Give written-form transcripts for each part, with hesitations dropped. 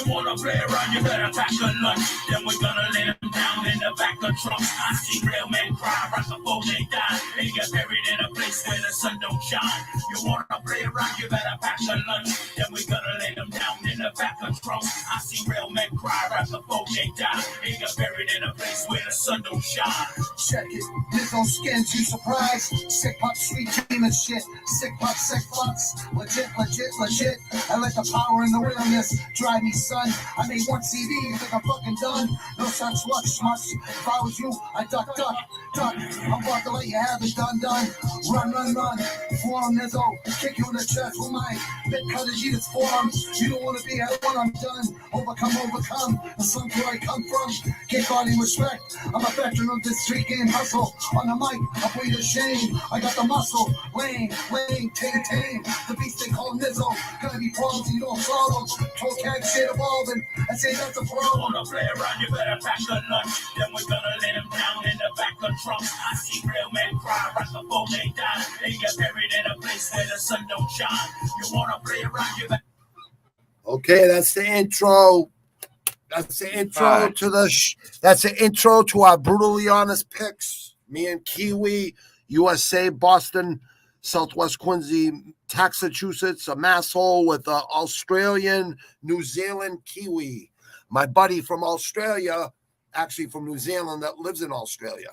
Wanna play around, you better pack a lunch. Then we're gonna lay them down in the back of trunks. I see real men cry right before they die. They get buried in a place where the sun don't shine. You wanna play around, you better pack a lunch. Then we're gonna lay them down in the back of trunks. I see real men cry right before they die. They get buried in a place where the sun don't shine. Check it, there's no skin, too surprised. Sick pop, sweet dream and shit. Sick pop, sick fucks. Legit, legit, legit. I let the power and the realness drive me, son. I made one CD, you think I'm fucking done? No such luck, schmucks. If I was you, I'd duck. I'm about to let you have it done. Run. Form Nizzo, kick you in the chest with my bit cutters, eat its forms. You don't want to be at when I'm done. Overcome. The sun's where I come from. Get body respect. I'm a veteran of this street game hustle. On the mic, I breathe a shame. I got the muscle. Lane, tame. The beast they call Nizzo. Gonna be problems you don't solve them. Toe cat shit evolving. I say that's a problem. You wanna play around, you better pack a lunch. Then we're gonna lay them down in the back of trunks. I see real men cry right before they die. They get buried in a place where the sun don't shine. You wanna play around, you better. Okay, that's the intro. That's the intro that's the intro to our brutally honest picks. Me and Kiwi, USA, Boston, Southwest Quincy, Massachusetts, a masshole with Australian, New Zealand, Kiwi. My buddy from Australia, actually from New Zealand, that lives in Australia.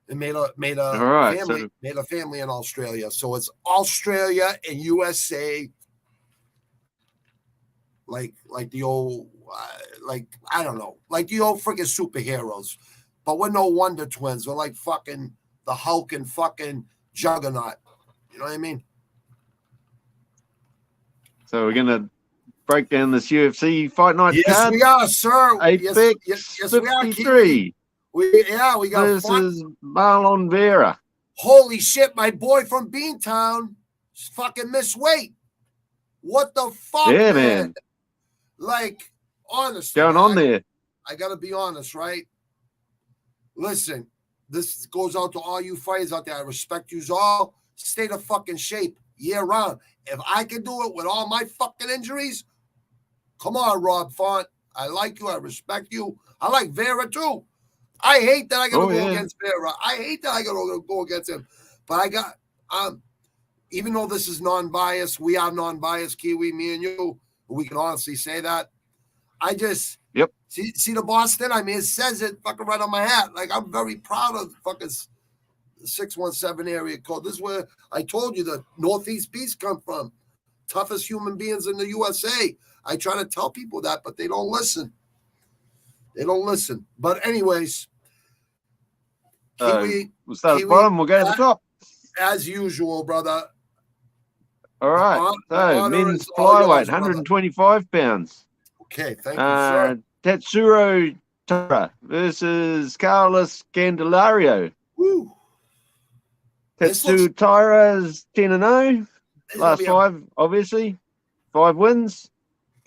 And made a family in Australia. So it's Australia and USA, like the old, I don't know, like the old freaking superheroes. But we're no Wonder Twins. We're like fucking the Hulk and fucking Juggernaut. You know what I mean? So we're gonna break down this UFC fight night card. Yes, we are, sir. Apex yes, 53. We got versus Marlon Vera. Holy shit, my boy from Beantown fucking missed weight. What the fuck, yeah, man? Like, honestly, going on there? I gotta be honest, right? Listen, this goes out to all you fighters out there. I respect you all. Stay the fucking shape year round. If I can do it with all my fucking injuries, come on, Rob Font. I like you. I respect you. I like Vera too. I hate that I got to go against Vera. I hate that I got to go against him. But I got, even though this is non-biased, we are non-biased, Kiwi, me and you. We can honestly say that. I just see the Boston. I mean, it says it fucking right on my hat. Like, I'm very proud of fucking 617 area code. This is where I told you the Northeast Beast come from. Toughest human beings in the USA. I try to tell people that, but they don't listen. But anyways, Kiwi, we'll start at the bottom. We'll go to the top. As usual, brother. All right. So men's flyweight, 125 pounds. Okay, thank you, sir. Tatsuro Taira versus Carlos Candelario. Woo. Tatsuro Taira's 10-0. Last five, obviously. 5 wins.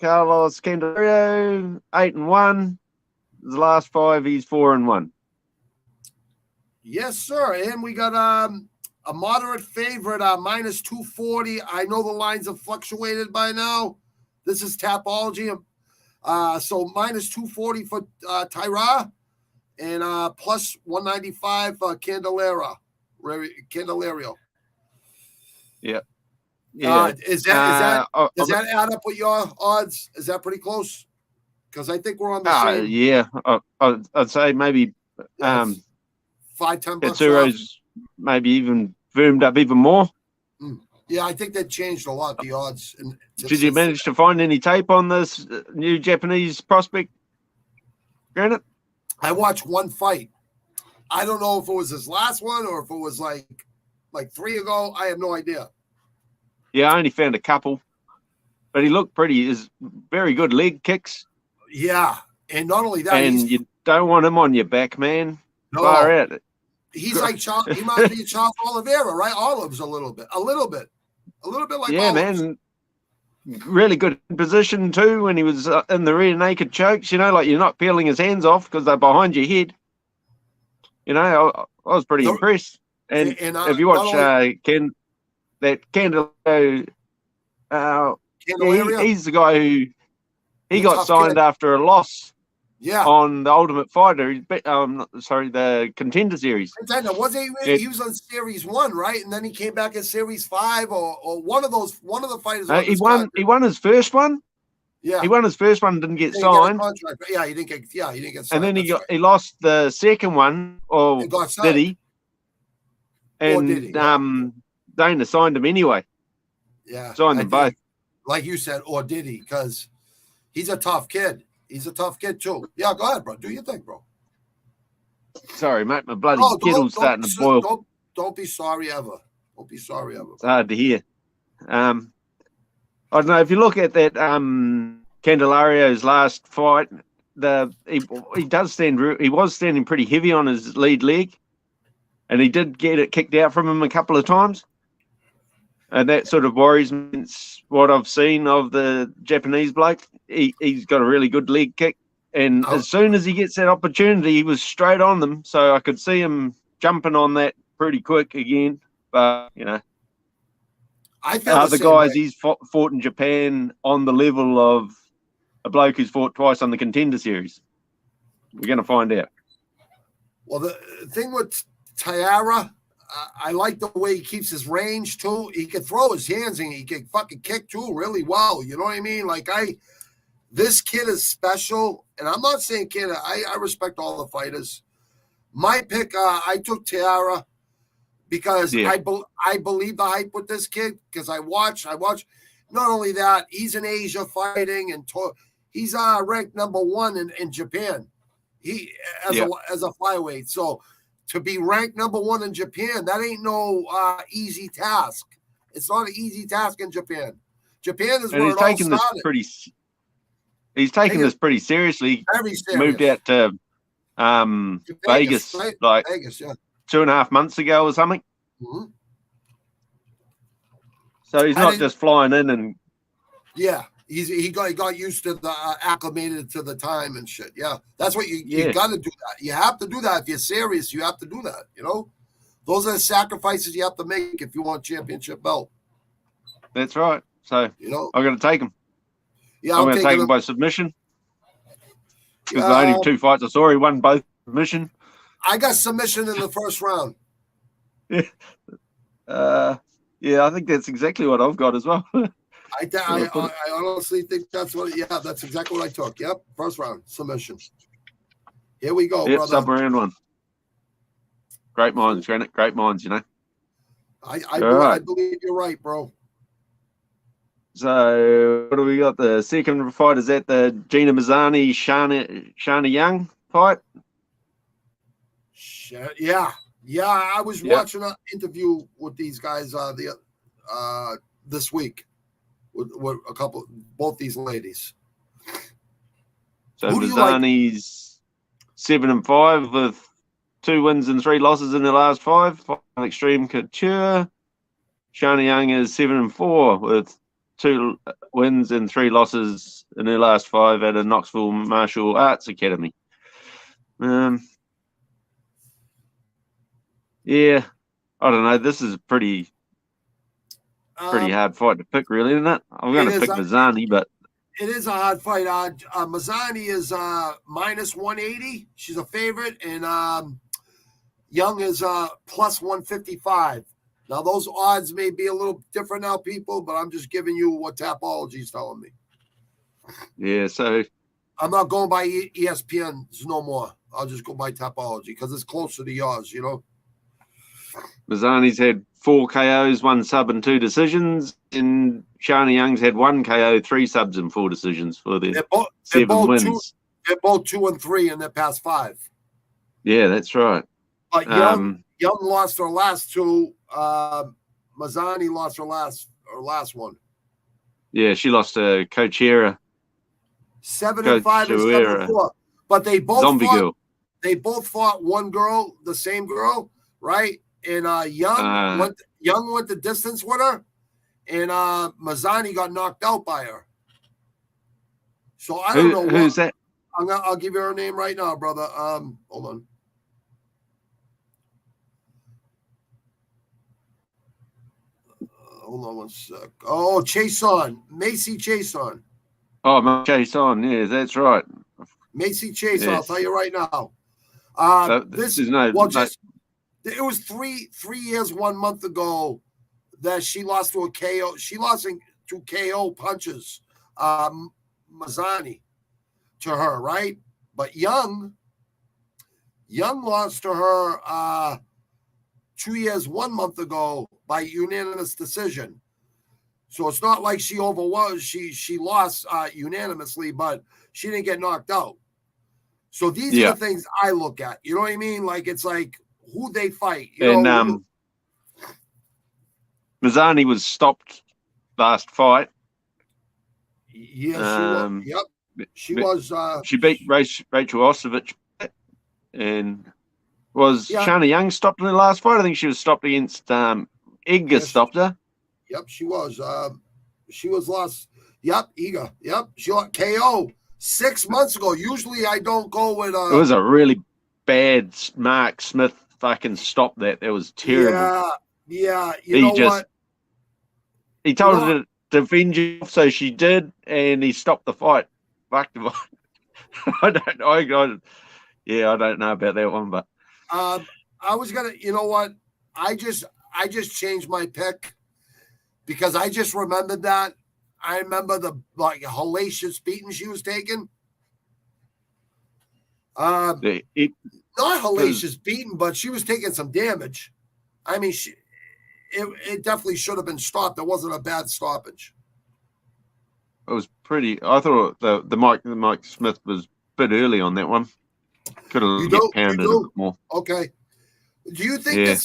Carlos Candelario, 8-1. The last 5, he's 4-1. Yes, sir. And we got a moderate favorite, minus 240. I know the lines have fluctuated by now. This is Tapology. So minus 240 for Taira and plus 195 for Candelario. Yeah. Does that add up with your odds? Is that pretty close? Because I think we're on the same. Yeah, I'd say maybe $5-10 Tatsuro's maybe even firmed up even more. Yeah, I think that changed a lot, the odds. Did you manage to find any tape on this new Japanese prospect, Granite? I watched one fight. I don't know if it was his last one or if it was like 3 ago. I have no idea. Yeah, I only found a couple. But he looked pretty. Is very good leg kicks. Yeah, and not only that, and don't want him on your back, man. No. Far out. He's like Charles. He might be Charles Oliveira, right? Olives a little bit like Yeah, Olives. man. Really good position too when he was in the rear naked chokes. You know, like you're not peeling his hands off because they're behind your head. You know, I was pretty impressed. And if you watch Candelario, he's the guy who got signed after a loss. Yeah, on the Ultimate Fighter. The Contender Series. Contender was he was on Series 1, right? And then he came back in Series 5 or one of the fighters. He won his first one. Yeah, he won his first one. Didn't get signed. He didn't get signed. And then he lost the second one. Or did he? And Dana signed him anyway. Yeah, signed them both. Like you said, or did he? Because he's a tough kid. He's a tough kid too. Yeah, go ahead, bro. Do your thing, bro. Sorry, mate. My bloody kettle's starting to boil. Don't be sorry ever. Don't be sorry ever. It's hard to hear. I don't know if you look at that Candelario's last fight. He was standing pretty heavy on his lead leg, and he did get it kicked out from him a couple of times. And that sort of worries me. It's what I've seen of the Japanese bloke. He's got a really good leg kick. And as soon as he gets that opportunity, he was straight on them. So I could see him jumping on that pretty quick again. But, you know, I feel other guys he's fought in Japan on the level of a bloke who's fought twice on the Contender Series. We're going to find out. Well, the thing with Taira, I like the way he keeps his range too. He can throw his hands and he can fucking kick too really well. You know what I mean? Like this kid is special, and I'm not saying kid. I respect all the fighters. My pick, I took Taira because I believe the hype with this kid because I watch. Not only that, he's in Asia fighting, and he's ranked #1 in Japan. He as a flyweight. So to be ranked #1 in Japan, that ain't no easy task. It's not an easy task in Japan. Japan is where it all started. He's taking this pretty seriously. Very serious. Moved out to Vegas, right? like Vegas, 2.5 months ago or something. Mm-hmm. So he's not just flying in and he got used to the acclimated to the time and shit. Yeah, that's what you got to do that. You have to do that if you're serious. You have to do that. You know, those are the sacrifices you have to make if you want a championship belt. That's right. So you know, I'm going to take him. Yeah, I'm going to take him by submission. Because the only 2 fights I saw, he won both submission. I got submission in the first round. Yeah, I think that's exactly what I've got as well. I honestly think that's that's exactly what I took. Yep, first round submission. Here we go, brother. Sub-round one. Great minds, Granite. Great minds, you know. I believe you're right, bro. So what do we got? The second fight is that the Gina Mazzani Shana Young fight. Yeah. I was watching an interview with these guys this week with both these ladies. So Mazzani's 7-5 with 2 wins and 3 losses in the last 5. Extreme Couture. Shana Young is 7-4 with 2 wins and 3 losses in her last 5 at a Knoxville Martial Arts Academy. Yeah, I don't know. This is a pretty hard fight to pick, really, isn't it? I'm going to pick Mazzani, but it is a hard fight. Mazzani is minus 180. She's a favorite, and Young is plus 155. Now, those odds may be a little different now, people, but I'm just giving you what Tapology is telling me. Yeah, so I'm not going by ESPN no more. I'll just go by Tapology because it's closer to yours, you know? Mazzani's had 4 KOs, 1 sub, and 2 decisions, and Shana Young's had 1 KO, 3 subs, and 4 decisions for their 7 wins. They're both 2 and 3 in their past 5. Yeah, that's right. But Young lost her last 2. Mazzani lost her last one. Yeah, she lost to Collier. 7-5 and 7-4. But they both Zombie fought, girl. They both fought one girl, the same girl, right? And Young went the distance with her, and Mazzani got knocked out by her. So I don't know who's that. I'll give you her name right now, brother. Hold on. Hold on one sec. Oh, Macy Chason. Oh, Maciano. Yeah, that's right. Macy Chase, Yes. I'll tell you right now. It was three years, 1 month ago that she lost to a KO. She lost to KO punches, Mazzani, to her, right? But Young lost to her 2 years, 1 month ago by unanimous decision. So it's not like she lost unanimously, but she didn't get knocked out. So these are the things I look at. You know what I mean? Like, it's like who they fight. Mazzani was stopped last fight. Yeah, she was. She beat Rachel Ostovich, and was Shana Young stopped in the last fight? I think she was stopped against Iga stopped her. Yep, she was. She was lost. Yep, Iga. Yep, she got KO 6 months ago. Usually I don't go with. It was a really bad Mark Smith fucking stop that. That was terrible. Yeah. You know what? He told her to defend you, so she did, and he stopped the fight. Fuck the fight. I don't know about that one, but I was gonna. You know what? I just changed my pick because I just remembered that. I remember the hellacious beating she was taking. Not hellacious beating, but she was taking some damage. I mean, it definitely should have been stopped. It wasn't a bad stoppage. It was pretty. I thought the Mike Smith was a bit early on that one. Could have pounded a bit more. Okay. Do you think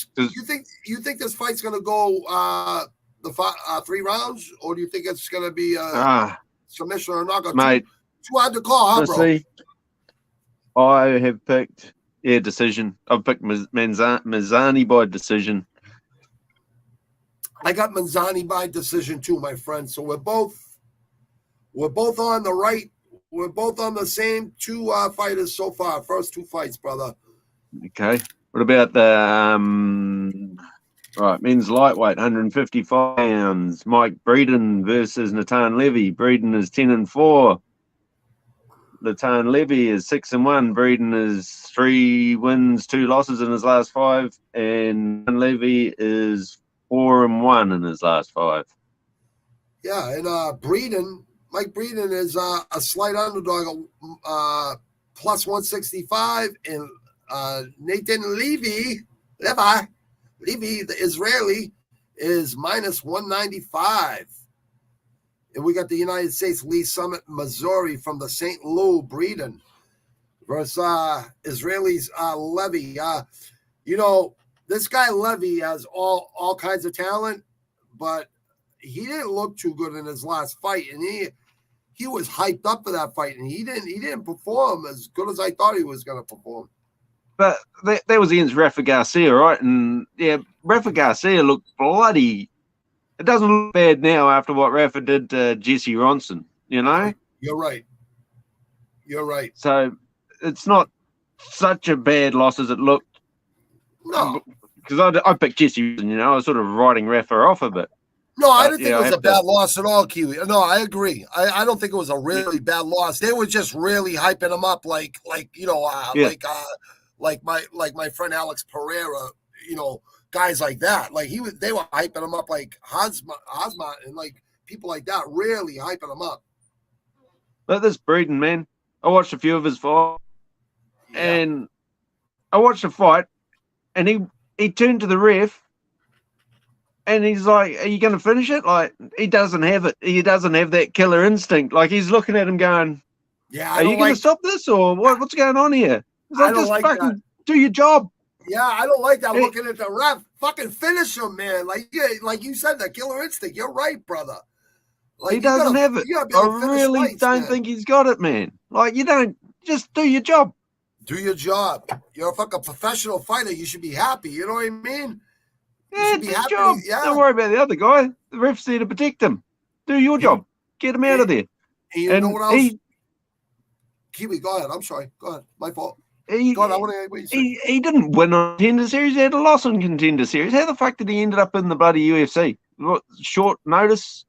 you think this fight's going to go the 3 rounds, or do you think it's going to be a submission or knockout? Mate, too hard to call, huh, bro? See, I have picked decision. I've picked Mazzani by decision. I got Mazzani by decision too, my friend. So we're both on the right. We're both on the same 2 fighters so far. First 2 fights, brother. Okay. What about the men's lightweight, 155 pounds? Mike Breeden versus Natan Levy. Breeden is 10-4. Natan Levy is 6-1. Breeden is 3 wins, 2 losses in his last 5, and Levy is 4-1 in his last 5. Yeah, and Mike Breeden is a slight underdog, plus 165, and Nathan Levy, the Israeli, is minus 195. And we got the United States, Lee Summit, Missouri, from the St. Louis, Breeden versus Israelis, Levy. This guy Levy has all kinds of talent, but he didn't look too good in his last fight, and he was hyped up for that fight, and he didn't perform as good as I thought he was going to perform. But that was against Rafa Garcia, right? And yeah, Rafa Garcia looked bloody. It doesn't look bad now after what Rafa did to Jesse Ronson, you know? You're right. So it's not such a bad loss as it looked. No. Because I picked Jesse Ronson, I was sort of writing Rafa off a bit. No, I didn't think it was a bad loss at all, Kiwi. No, I agree. I don't think it was a really bad loss. They were just really hyping him up like my friend Alex Pereira, guys like that. They were hyping him up like Hazma and like people like that, really hyping him up. But this Breeden, man, I watched a few of his fights, and I watched a fight, and he turned to the ref, and he's like, "Are you going to finish it?" Like, he doesn't have it. He doesn't have that killer instinct. Like, he's looking at him going, "Are you going to stop this, or what? What's going on here?" He's like, "Just fucking do your job." Yeah, I don't like that. Looking at the ref, fucking finish him, man. Like you said, the killer instinct. You're right, brother. Like, he doesn't have it. I really don't think he's got it, man. Like, you Just do your job. Do your job. You're a fucking professional fighter. You should be happy. You know what I mean? You Yeah, should do be your happy. job. Yeah. Don't worry about the other guy. The ref's there to protect him. Do your job. Get him out of there. And you know what else? Kiwi, go ahead. I'm sorry. Go ahead. My fault. Go ahead. I want to hear what you say. He didn't win on Contender Series. He had a loss on Contender Series. How the fuck did he end up in the bloody UFC? What, short notice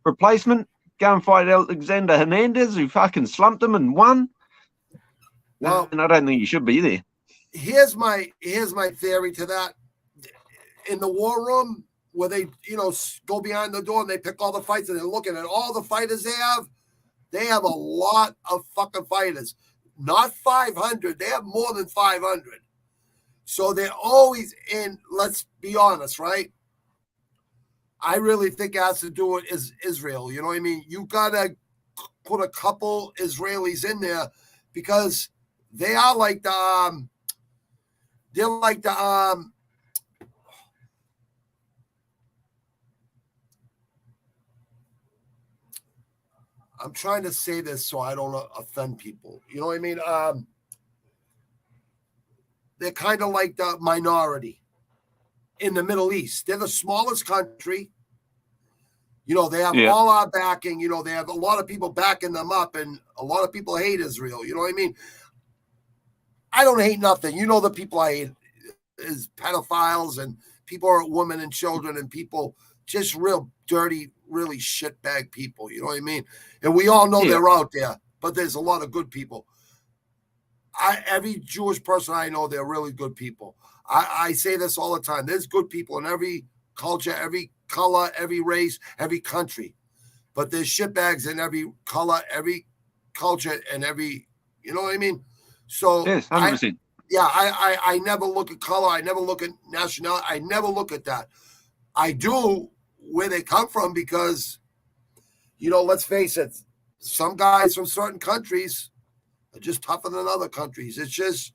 replacement? Go and fight Alexander Hernandez, who fucking slumped him and won. Well, and I don't think he should be there. Here's my theory to that. In the war room, where they, go behind the door and they pick all the fights and they're looking at all the fighters they have a lot of fucking fighters. Not 500. They have more than 500. So they're always in, let's be honest, right? I really think it has to do with Israel. You know what I mean? You got to put a couple Israelis in there because they are like I'm trying to say this so I don't offend people. You know what I mean? They're kind of like the minority in the Middle East. They're the smallest country. They have all our backing. They have a lot of people backing them up, and a lot of people hate Israel. You know what I mean? I don't hate nothing. The people I hate is pedophiles and people are women and children and people just real dirty, really shitbag people. You know what I mean? And we all know they're out there, but there's a lot of good people. Every Jewish person I know, they're really good people. I say this all the time. There's good people in every culture, every color, every race, every country. But there's shitbags in every color, every culture, and every, you know what I mean? So yes, 100%. I never look at color. I never look at nationality. I never look at that. I do where they come from because, let's face it, some guys from certain countries are just tougher than other countries. It's just,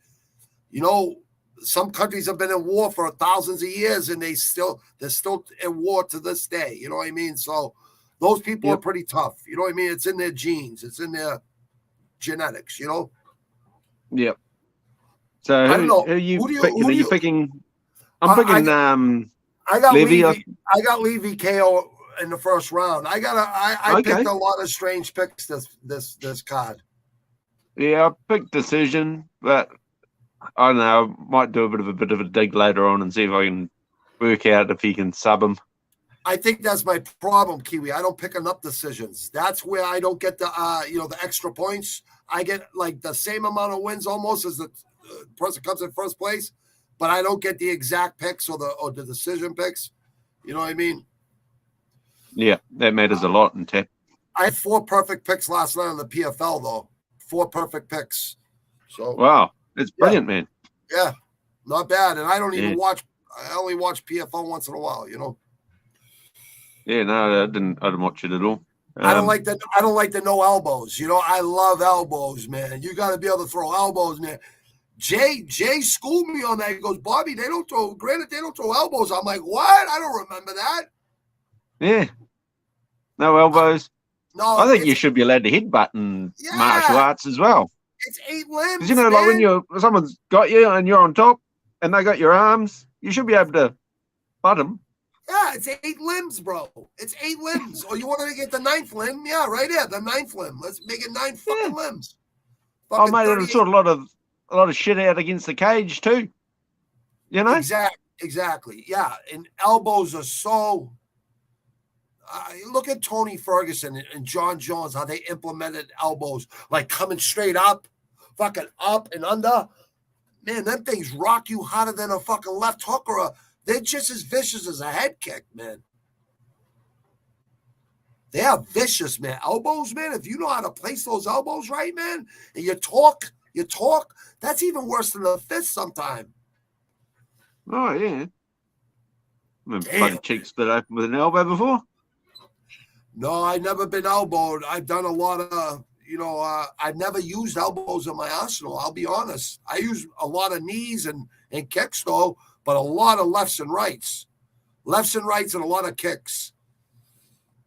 some countries have been in war for thousands of years and they're still in war to this day. You know what I mean? So those people are pretty tough. You know what I mean? It's in their genes. It's in their genetics, Yep. So who are you picking? Are you picking? I'm picking I got Levy. I got Levy KO in the first round. I picked a lot of strange picks this card. Yeah, I picked decision, but I don't know. I might do a bit of a dig later on and see if I can work out if he can sub him. I think that's my problem, Kiwi. I don't pick enough decisions. That's where I don't get the the extra points. I get like the same amount of wins almost as the person comes in first place, but I don't get the exact picks or the decision picks. You know what I mean? Yeah, that matters a lot in tap. I had 4 perfect picks last night on the PFL though. 4 perfect picks. So wow, it's brilliant, man. Yeah, not bad. And I don't even watch. I only watch PFL once in a while. Yeah, no, I didn't watch it at all. I don't like the no elbows. I love elbows, man. You got to be able to throw elbows, man. Jay schooled me on that. He goes, Bobby, they don't throw elbows. I'm like, what? I don't remember that. Yeah. No elbows. No, I think you should be allowed to headbutt in martial arts as well. It's 8 limbs. Because like when someone's got you and you're on top and they got your arms, you should be able to butt them. Yeah, it's 8 limbs, bro. It's 8 limbs. Or you want to get the 9th limb? Yeah, right here, the 9th limb. Let's make it 9 fucking limbs. Oh, mate, it'll sort a lot of shit out against the cage too. Exactly. Yeah, and elbows are so. Look at Tony Ferguson and John Jones, how they implemented elbows, like coming straight up, fucking up and under. Man, them things rock you harder than a fucking left hook they're just as vicious as a head kick, man. They are vicious, man. Elbows, man, if you know how to place those elbows right, man, and you talk, that's even worse than a fist sometimes. Oh, yeah. I've been bloody cheeks split open with an elbow before. No, I've never been elbowed. I've done a lot of, I've never used elbows in my arsenal. I'll be honest. I use a lot of knees and kicks, though, but a lot of lefts and rights. And a lot of kicks.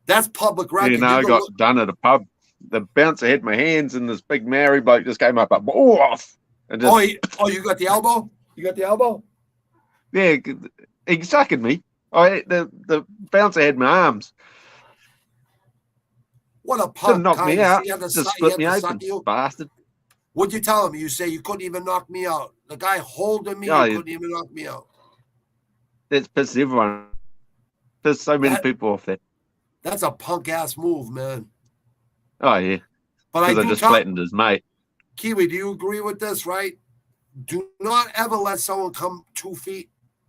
That's public record. Yeah, no, I got done at a pub. the bouncer hit my hands, and this big Maori bloke just came up, off. And just, you got the elbow? You got the elbow? Yeah, he suckered me. The bouncer had my arms. What a Didn't punk! knock me out. Just split me open, you? bastard. What'd you tell him? You say you couldn't even knock me out. The guy holding me couldn't even knock me out. That's pissed everyone. Pissed so many people off that. That's a punk ass move, man. Oh yeah. But I just flattened his mate. Kiwi, do you agree with this, right? Do not ever let someone come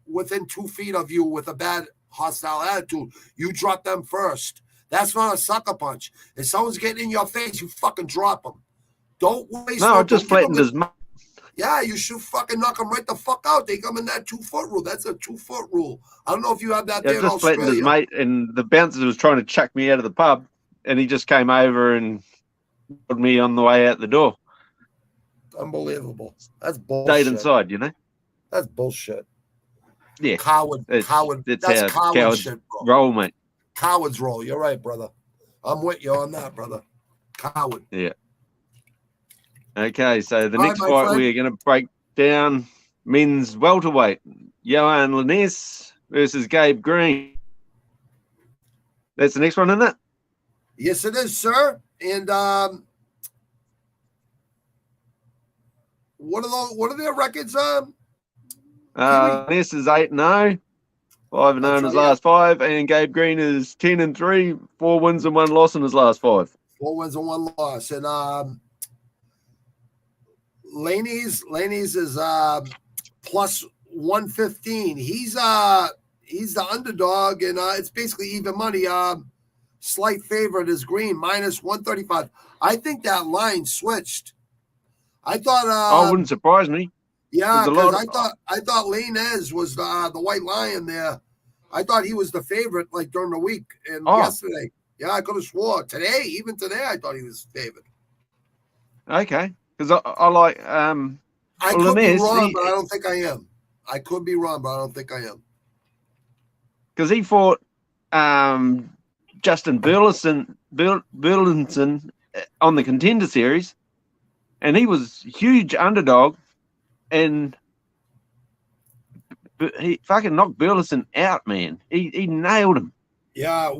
within 2 feet of you with a bad hostile attitude. You drop them first. That's not a sucker punch. If someone's getting in your face, you fucking drop them. Don't waste. No, I just flattened his mate. Yeah, you should fucking knock them right the fuck out. They come in that 2 foot rule. That's a 2 foot rule. I don't know if you have that there in Australia. Flattened his mate, and the bouncer was trying to chuck me out of the pub, and he just came over and put me on the way out the door. Unbelievable. That's bullshit. Stayed inside, you know. That's bullshit. Yeah. Coward. That's coward shit, bro. Roll, mate. Cowards roll. You're right, brother. I'm with you on that, brother. Coward. Yeah. Okay, so the next fight we're going to break down men's welterweight. Joanne Lyness versus Gabe Green. That's the next one, isn't it? Yes, it is, sir. And what are their records? Lyness is 8-0, 5-0 in his last 5, and Gabe Green is 10-3, 4 wins and 1 loss in his last 5. 4 wins and 1 loss, and Lyness is plus 115. He's the underdog, and it's basically even money. Slight favorite is Green minus 135. I think that line switched. I thought. Wouldn't surprise me. Yeah, because I thought Lyness was the white lion there. I thought he was the favorite like during the week and yesterday. Yeah, I could have swore even today, I thought he was favored. Okay, because I like. I could be wrong, but I don't think I am. I could be wrong, but I don't think I am. Because he fought Justin Burleson on the Contender Series, and he was huge underdog, and he fucking knocked Burleson out, man. He nailed him. Yeah,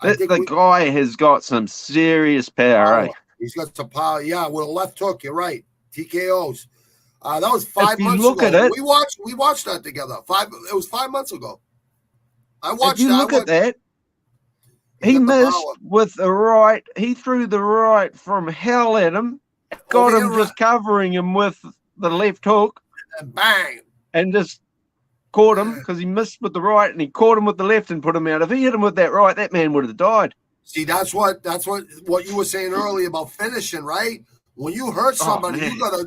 the guy has got some serious power. He's got some power. Yeah, with a left hook. You're right. TKOs. That was 5 months ago. Look at it. We watched that together. It was 5 months ago. I watched. If you look at that, he missed with the right. He threw the right from hell at him. Got him just covering him with the left hook. And bang. And just caught him because he missed with the right, and he caught him with the left and put him out. If he hit him with that right, that man would have died. See, that's what you were saying earlier about finishing, right? When you hurt somebody,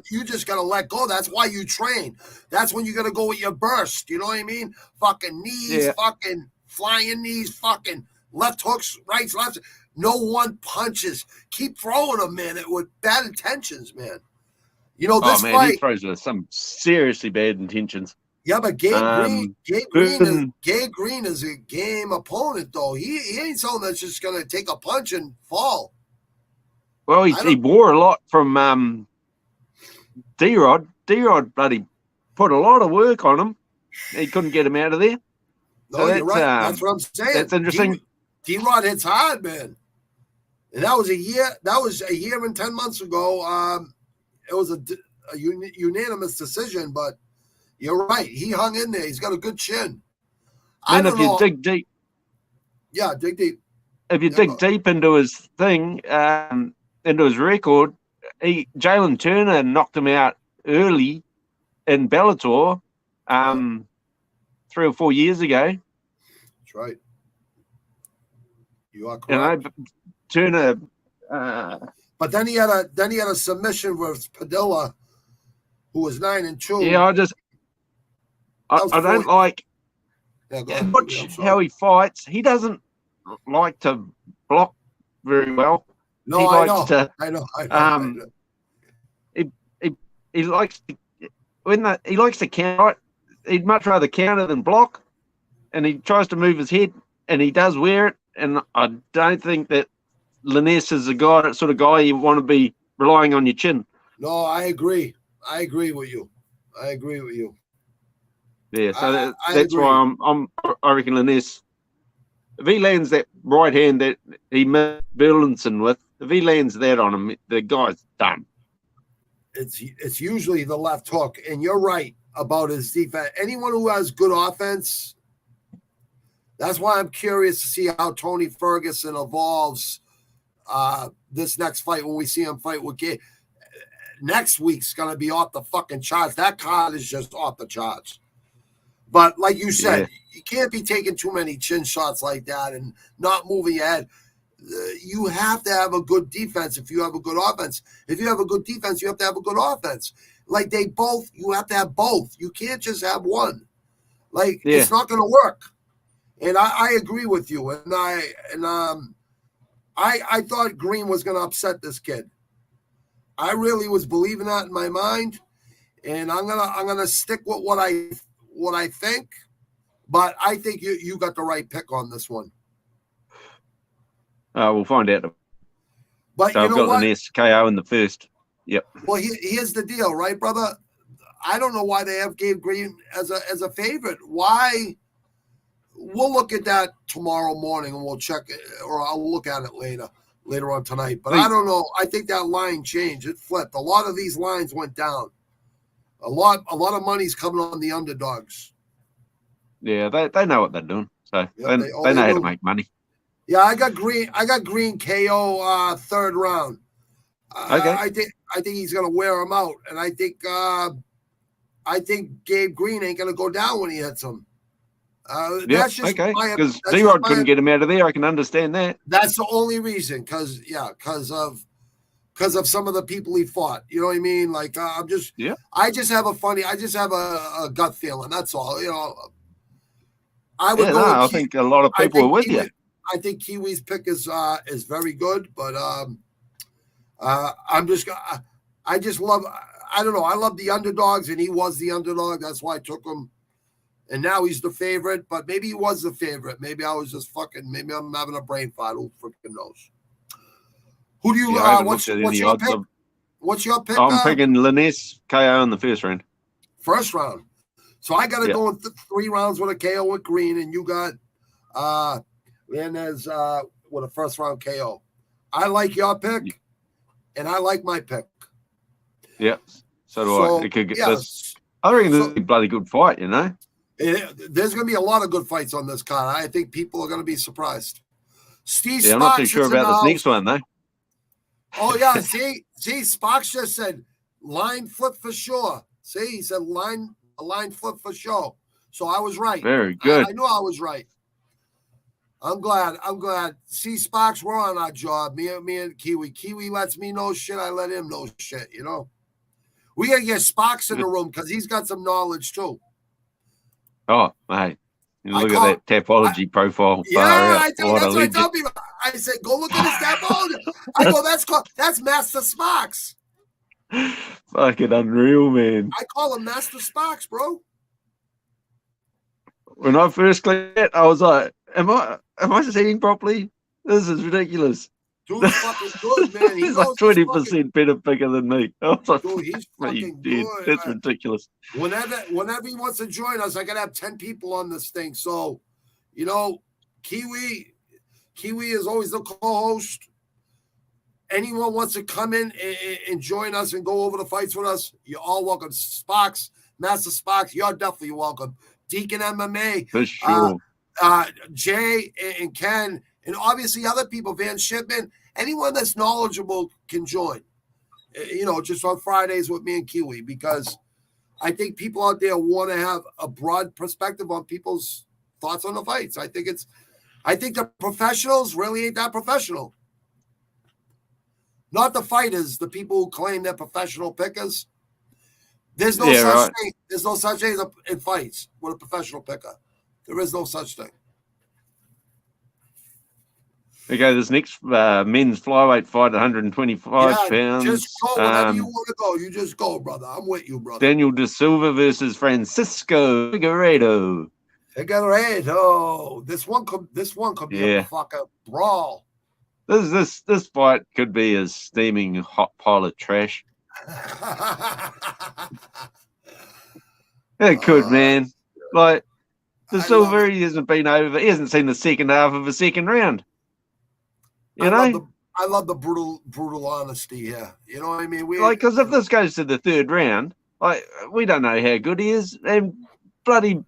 you just gotta let go. That's why you train. That's when you gotta go with your burst. You know what I mean? Fucking knees, fucking flying knees, fucking left hooks, rights, lefts. No one punches. Keep throwing them, man. With bad intentions, man. You know this fight. He throws with some seriously bad intentions. Yeah, but Gabe Green is a game opponent, though. He ain't someone that's just gonna take a punch and fall. Well, he wore a lot from D-Rod. D-Rod bloody put a lot of work on him. He couldn't get him out of there. No, so you're right. That's what I'm saying. That's interesting. D-Rod hits hard, man. And that was a year. That was a year and 10 months ago. It was a unanimous decision, but you're right. He hung in there. He's got a good chin. And if you dig deep. Yeah, dig deep. If you dig deep into his thing, into his record, Jalen Turner knocked him out early in Bellator 3 or 4 years ago. That's right. You are correct. Turner. But then he had a submission with Padilla, who was 9-2. Yeah, I don't like how he fights. He doesn't like to block very well. No, he I know. He likes to, he likes to counter. He'd much rather counter than block, and he tries to move his head, and he does wear it. And I don't think that Lyness is the sort of guy you want to be relying on your chin. No, I agree. I agree with you. Yeah, so I that's agree. why I reckon Lyness, if he lands that right hand that he missed Burlinson with, if he lands that on him, the guy's done. It's usually the left hook, and you're right about his defense. Anyone who has good offense, that's why I'm curious to see how Tony Ferguson evolves this next fight when we see him fight with Gabe. Next week's going to be off the fucking charts. That card is just off the charts. But like you said, you can't be taking too many chin shots like that and not moving your head. You have to have a good defense if you have a good offense. If you have a good defense, you have to have a good offense. Like you have to have both. You can't just have one. It's not going to work. And I agree with you. And I thought Green was going to upset this kid. I really was believing that in my mind, and I'm gonna stick with what I think. But I think you got the right pick on this one. We'll find out. But so you I've know got what? the Ness KO in the first. Yep. Well, here's the deal, right, brother? I don't know why they have Gabe Green as a favorite. Why? We'll look at that tomorrow morning and we'll check it, or I'll look at it later on tonight. But I don't know. I think that line changed. It flipped. A lot of these lines went down. A lot of money's coming on the underdogs. Yeah, they know what they're doing. So they know how to make money. Yeah, I got Green KO third round. Okay. I think he's gonna wear him out, and I think Gabe Green ain't gonna go down when he hits him. That's just okay. Because D-Rod couldn't get him out of there. I can understand that. That's the only reason, because of some of the people he fought. You know what I mean? Like I just have a gut feeling. That's all. You know, I would go. I think a lot of people are with you. I think Kiwi's pick is very good, but I love the underdogs, and he was the underdog. That's why I took him. And now he's the favorite, but maybe he was the favorite. Maybe I was just maybe I'm having a brain fart. Who freaking knows? Who do you, what's your pick? What's your pick? I'm picking Lyness KO in the first round. First round. So I got to go in 3 rounds with a KO with Green, and you got Lyness with a first round KO. I like your pick, and I like my pick. Yeah, so do I. It could get this. I reckon this is a bloody good fight, you know? There's going to be a lot of good fights on this card. I think people are going to be surprised. I'm not too sure about this next one, though. Oh, yeah. See, Sparks just said line flip for sure. See, he said a line flip for sure. So I was right. Very good. I knew I was right. I'm glad. See, Sparks, we're on our job. Me and Kiwi. Kiwi lets me know shit. I let him know shit, you know. We got to get Sparks in the room because he's got some knowledge, too. Oh, mate. Look at that Tapology profile. Yeah, that's what I tell people. I said, go look at his Tapology. I go, that's Master Sparks. Fucking unreal, man. I call him Master Sparks, bro. When I first clicked it, I was like, am I seeing properly? This is ridiculous. Dude's fucking good, man. He's like 20% better picker than me. I was like, dude, he's fucking good. That's ridiculous. Whenever he wants to join us, I gotta have 10 people on this thing. So, you know, Kiwi is always the co-host. Anyone wants to come in and join us and go over the fights with us, you're all welcome. Sparks, Master Sparks, you're definitely welcome. Deacon MMA, for sure. Jay and Ken. And obviously other people, Van Shipman, anyone that's knowledgeable can join, you know, just on Fridays with me and Kiwi, because I think people out there want to have a broad perspective on people's thoughts on the fights. I think the professionals really ain't that professional. Not the fighters, the people who claim they're professional pickers. There's no such thing. There's no such thing in fights with a professional picker. There is no such thing. Okay, this next men's flyweight fight, 125 pounds. Just go whenever you want to go. You just go, brother. I'm with you, brother. Daniel De Silva versus Francisco Figueiredo. This one could be a fucking brawl. This fight could be a steaming hot pile of trash. It could, man. Like the Silver, he hasn't been over. He hasn't seen the second half of a second round. You know, I love the brutal honesty here. You know what I mean? Because if this goes to the third round, like we don't know how good he is, and bloody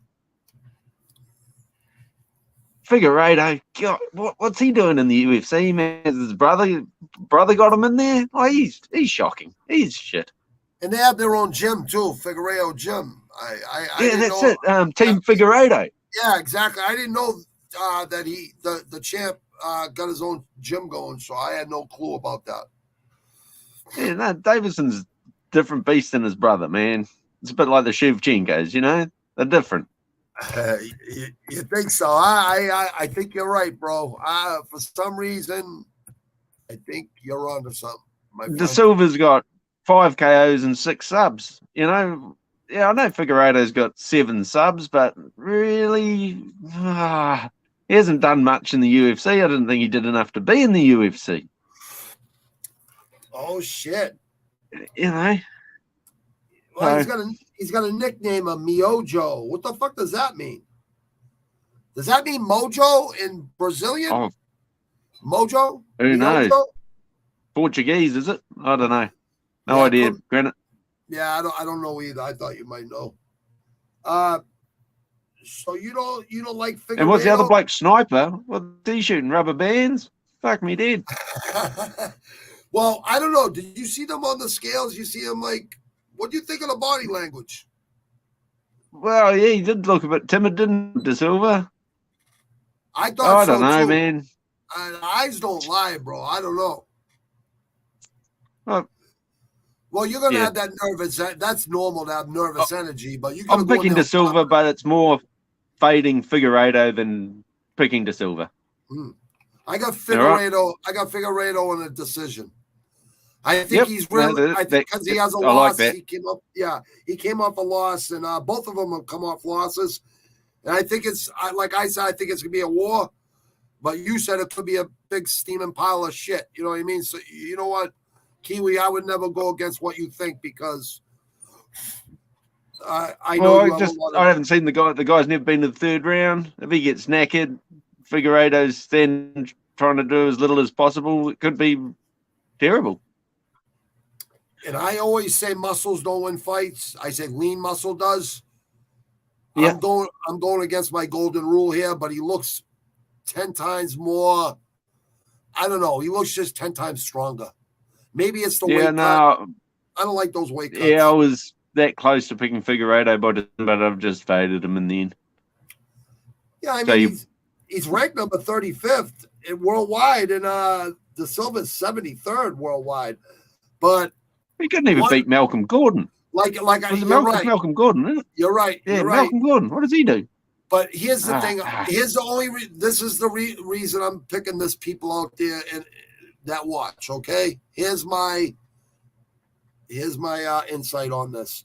Figueiredo, God, what's he doing in the UFC, man? His brother got him in there. Oh, he's shocking. He's shit. And they have their own gym too, Figueiredo gym. That's it. Team Figueiredo. Yeah, exactly. I didn't know that the champ got his own gym going, so I had no clue about that. Yeah, no, Davidson's different beast than his brother, man. It's a bit like the Shevchenkos, you know? They're different. You think so? I think you're right, bro. For some reason, I think you're onto something. The Silver's got 5 KOs and 6 subs. You know, yeah, I know Figueiredo's got 7 subs, but really, he hasn't done much in the UFC. I didn't think he did enough to be in the UFC. Oh shit! You know. Well, he's got a nickname of Miojo. What the fuck does that mean? Does that mean mojo in Brazilian? Oh, mojo? Who knows? Portuguese, is it? I don't know. No idea. Granted. Yeah, I don't know either. I thought you might know. So you don't like Figueiredo? And what's the other bloke? Sniper? What's he shooting? Rubber bands? Fuck me dead. Well, I don't know. Did you see them on the scales? You see them like. What do you think of the body language? Well, yeah, he did look a bit timid, didn't De Silva? I thought I don't know, man. Eyes don't lie, bro. I don't know. Well, you're going to have that nervous. That's normal to have nervous energy, but you're going to I'm picking De Silva, but it's more fading Figueiredo than picking De Silva. I got Figueiredo. I got Figueiredo in a decision. I think he's really. I think because he has a loss. Like he came up. Yeah, he came off a loss, and both of them have come off losses. And I think it's like I said. I think it's gonna be a war. But you said it could be a big steaming pile of shit. You know what I mean? So you know what, Kiwi, I would never go against what you think because I know I haven't seen the guy. The guy's never been to the third round. If he gets knackered, Figueiredo's then trying to do as little as possible. It could be terrible. And I always say muscles don't win fights. I say lean muscle does. Yeah. I'm going against my golden rule here, but he looks 10 times more. I don't know. He looks just 10 times stronger. Maybe it's the weight cut. I don't like those weight cuts. Yeah, I was that close to picking Figueiredo, but I've just faded him in the end. Yeah, I mean, he's ranked number 35th worldwide, and De Silva's 73rd worldwide. But he couldn't even beat Malcolm Gordon. You're right. Malcolm Gordon, isn't it? You're right. Yeah, you're Malcolm Gordon. What does he do? But here's the thing. Here's the only. This is the reason I'm picking this people out there and that watch. Okay. Here's my insight on this.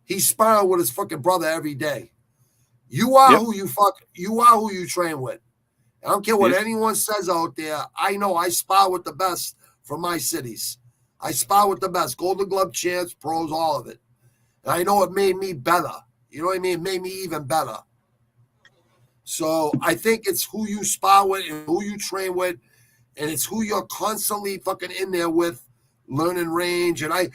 He's sparring with his fucking brother every day. You are who you fuck. You are who you train with. I don't care what anyone says out there. I know I spar with the best from my cities. I spar with the best. Golden Glove champs, pros, all of it. And I know it made me better. You know what I mean? It made me even better. So I think it's who you spar with and who you train with. And it's who you're constantly fucking in there with, learning range. And I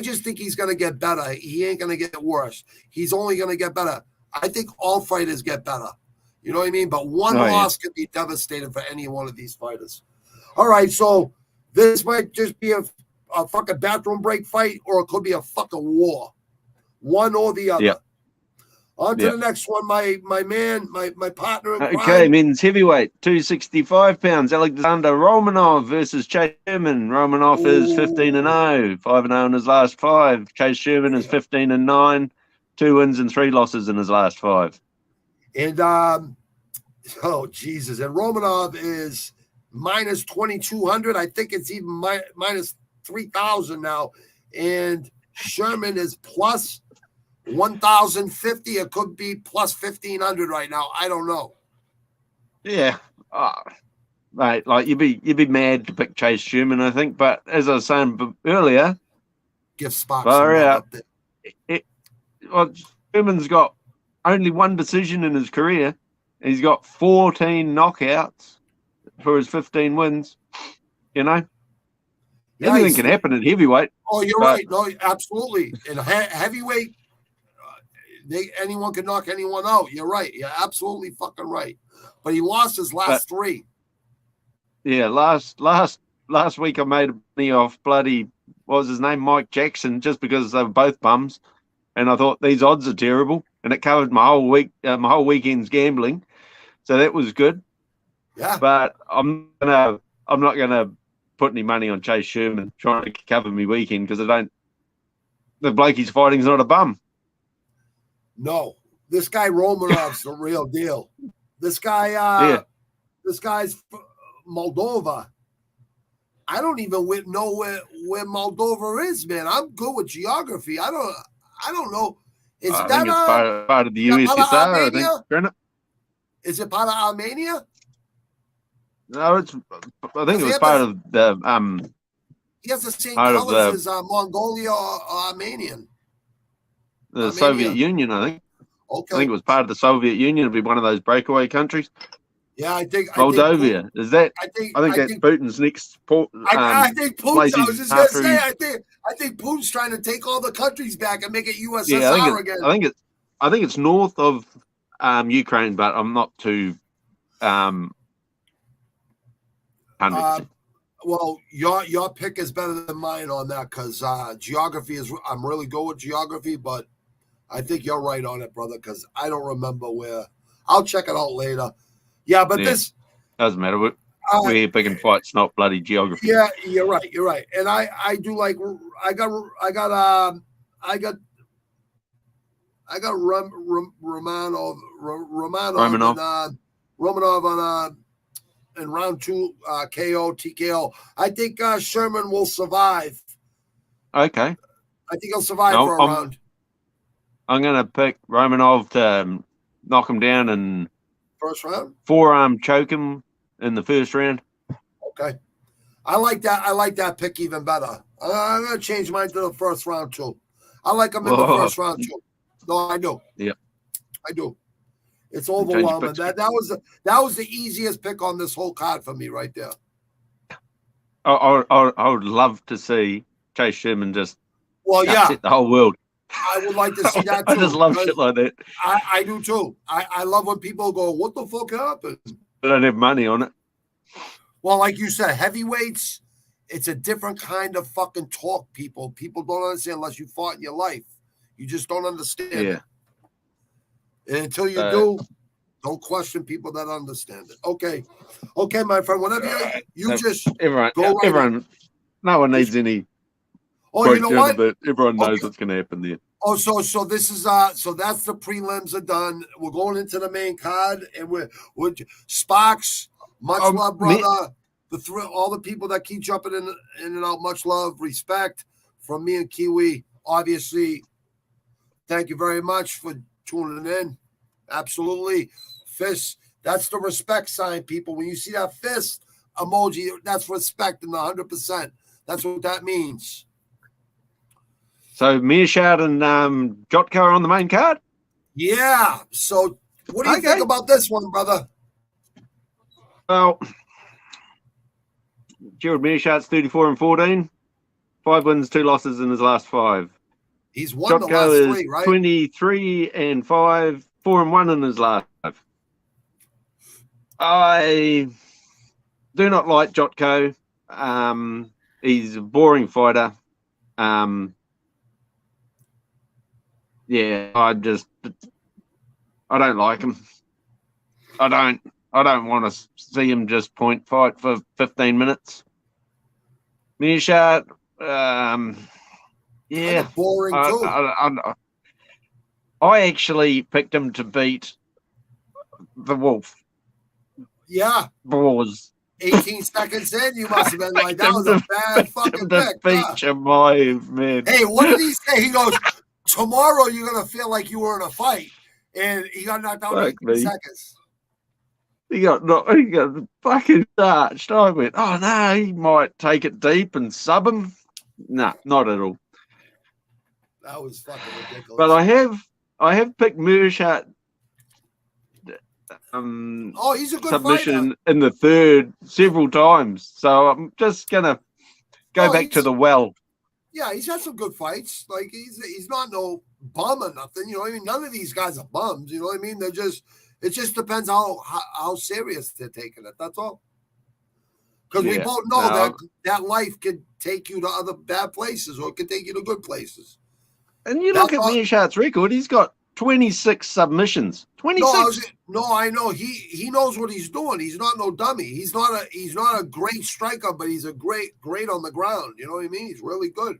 just think he's going to get better. He ain't going to get worse. He's only going to get better. I think all fighters get better. You know what I mean? But one loss could be devastating for any one of these fighters. All right, so this might just be a fucking bathroom break fight, or it could be a fucking war. One or the other. Yep. On to the next one, my man, my partner in crime. Okay, men's heavyweight, 265 pounds. Alexander Romanov versus Chase Sherman. Romanov is 15-0, 5-0 in his last 5. Chase Sherman is 15-9, 2 wins and 3 losses in his last 5. And oh Jesus! And Romanov is minus 2,200. I think it's even minus 3,000 now. And Sherman is plus 1,050. It could be plus 1,500 right now. I don't know. Yeah. mate, like you'd be mad to pick Chase Sherman, I think. But as I was saying earlier, Give Spock far some love out. up there. Well, Sherman's got only one decision in his career. He's got 14 knockouts for his 15 wins. You know, Yeah, anything can happen at heavyweight. Oh, you're right. No, absolutely. In heavyweight, anyone can knock anyone out. You're right. You're absolutely fucking right. But he lost his last three. Yeah, last week I made money off bloody, what was his name, Mike Jackson, just because they were both bums, and I thought these odds are terrible, and it covered my whole weekend's gambling, so that was good. Yeah, but I'm not gonna put any money on Chase Sherman trying to cover me weekend because the bloke he's fighting is not a bum. No, this guy Romanov's the real deal. This guy, This guy's Moldova. I don't even know where Moldova is, man. I'm good with geography. I don't know. Is I that think it's part of the USSR? I think. Is it part of Armenia? No, I think it was part of the He has the same colors as Mongolia or Armenian. The Soviet Union, I think. Okay. I think it was part of the Soviet Union. It'd be one of those breakaway countries. Yeah, I think Moldova. Is that? I think that's Putin's next port. I think Putin. I was just going to say. I think Putin's trying to take all the countries back and make it USSR again. I think it's north of Ukraine, but I'm not too 100%. Well, your pick is better than mine on that because geography is. I'm really good with geography, but I think you're right on it, brother. Because I don't remember where. I'll check it out later. Yeah, but this doesn't matter. We're here picking fights, not bloody geography. Yeah, you're right. And I do like I got Romanov on in round 2 KO TKO. I think Sherman will survive. Okay. I think he'll survive for a round. I'm going to pick Romanov to knock him down and first round? Forearm choke him in the first round. Okay. I like that. I like that pick even better. I'm going to change mine to the first round too. I like him in the first round too. No, I do. Yeah. I do. It's overwhelming. That was the easiest pick on this whole card for me right there. I would love to see Chase Sherman just upset the whole world. I would like to see that too. I just love shit like that. I do too. I love when people go, "What the fuck happened?" I don't have money on it. Well, like you said, heavyweights, it's a different kind of fucking talk, people. People don't understand unless you fought in your life. You just don't understand it. And until you do, don't question people that understand it. Okay, my friend, whenever you just everyone, no one needs any. Oh, you know what? But everyone knows what's going to happen there. Oh, so this is so that's the prelims are done. We're going into the main card, and we're Sparks. Much love, brother. All the people that keep jumping in and out. Much love, respect from me and Kiwi. Obviously, thank you very much for tuning in. Absolutely, fist. That's the respect sign, people. When you see that fist emoji, that's respect in the 100%. That's what that means. So Meerschaert and Jotko are on the main card? Yeah. So what do you think about this one, brother? Well, Gerald Meerschaert's 34-14, 5 wins, 2 losses in his last 5. He's won the last 3, right? 23-5, 4-1 in his last 5. I do not like Jotko. He's a boring fighter. Yeah, I don't like him. I don't want to see him just point fight for 15 minutes. Meerschaert, yeah, boring too. I actually picked him to beat the Wolf. Yeah, Balls. 18 seconds in, you must have been like, that was a bad fucking pick. Feature my man. Hey, what did he say? He goes, tomorrow you're gonna feel like you were in a fight, and he got knocked out in 18 seconds. He got fucking starched. I went, oh no, he might take it deep and sub him. No, not at all. That was fucking ridiculous. But I have picked Meerschaert he's a good submission fighter. in the third several times. So I'm just gonna go back to the well. Yeah, he's had some good fights. Like he's not no bum or nothing. You know what I mean? None of these guys are bums. You know what I mean? It just depends how serious they're taking it. That's all. Because we both know that life could take you to other bad places or it could take you to good places. And you look at Meerschaert's record, he's got 26 submissions. 26. No, I know. He knows what he's doing. He's not no dummy. He's not a great striker, but he's a great on the ground. You know what I mean? He's really good.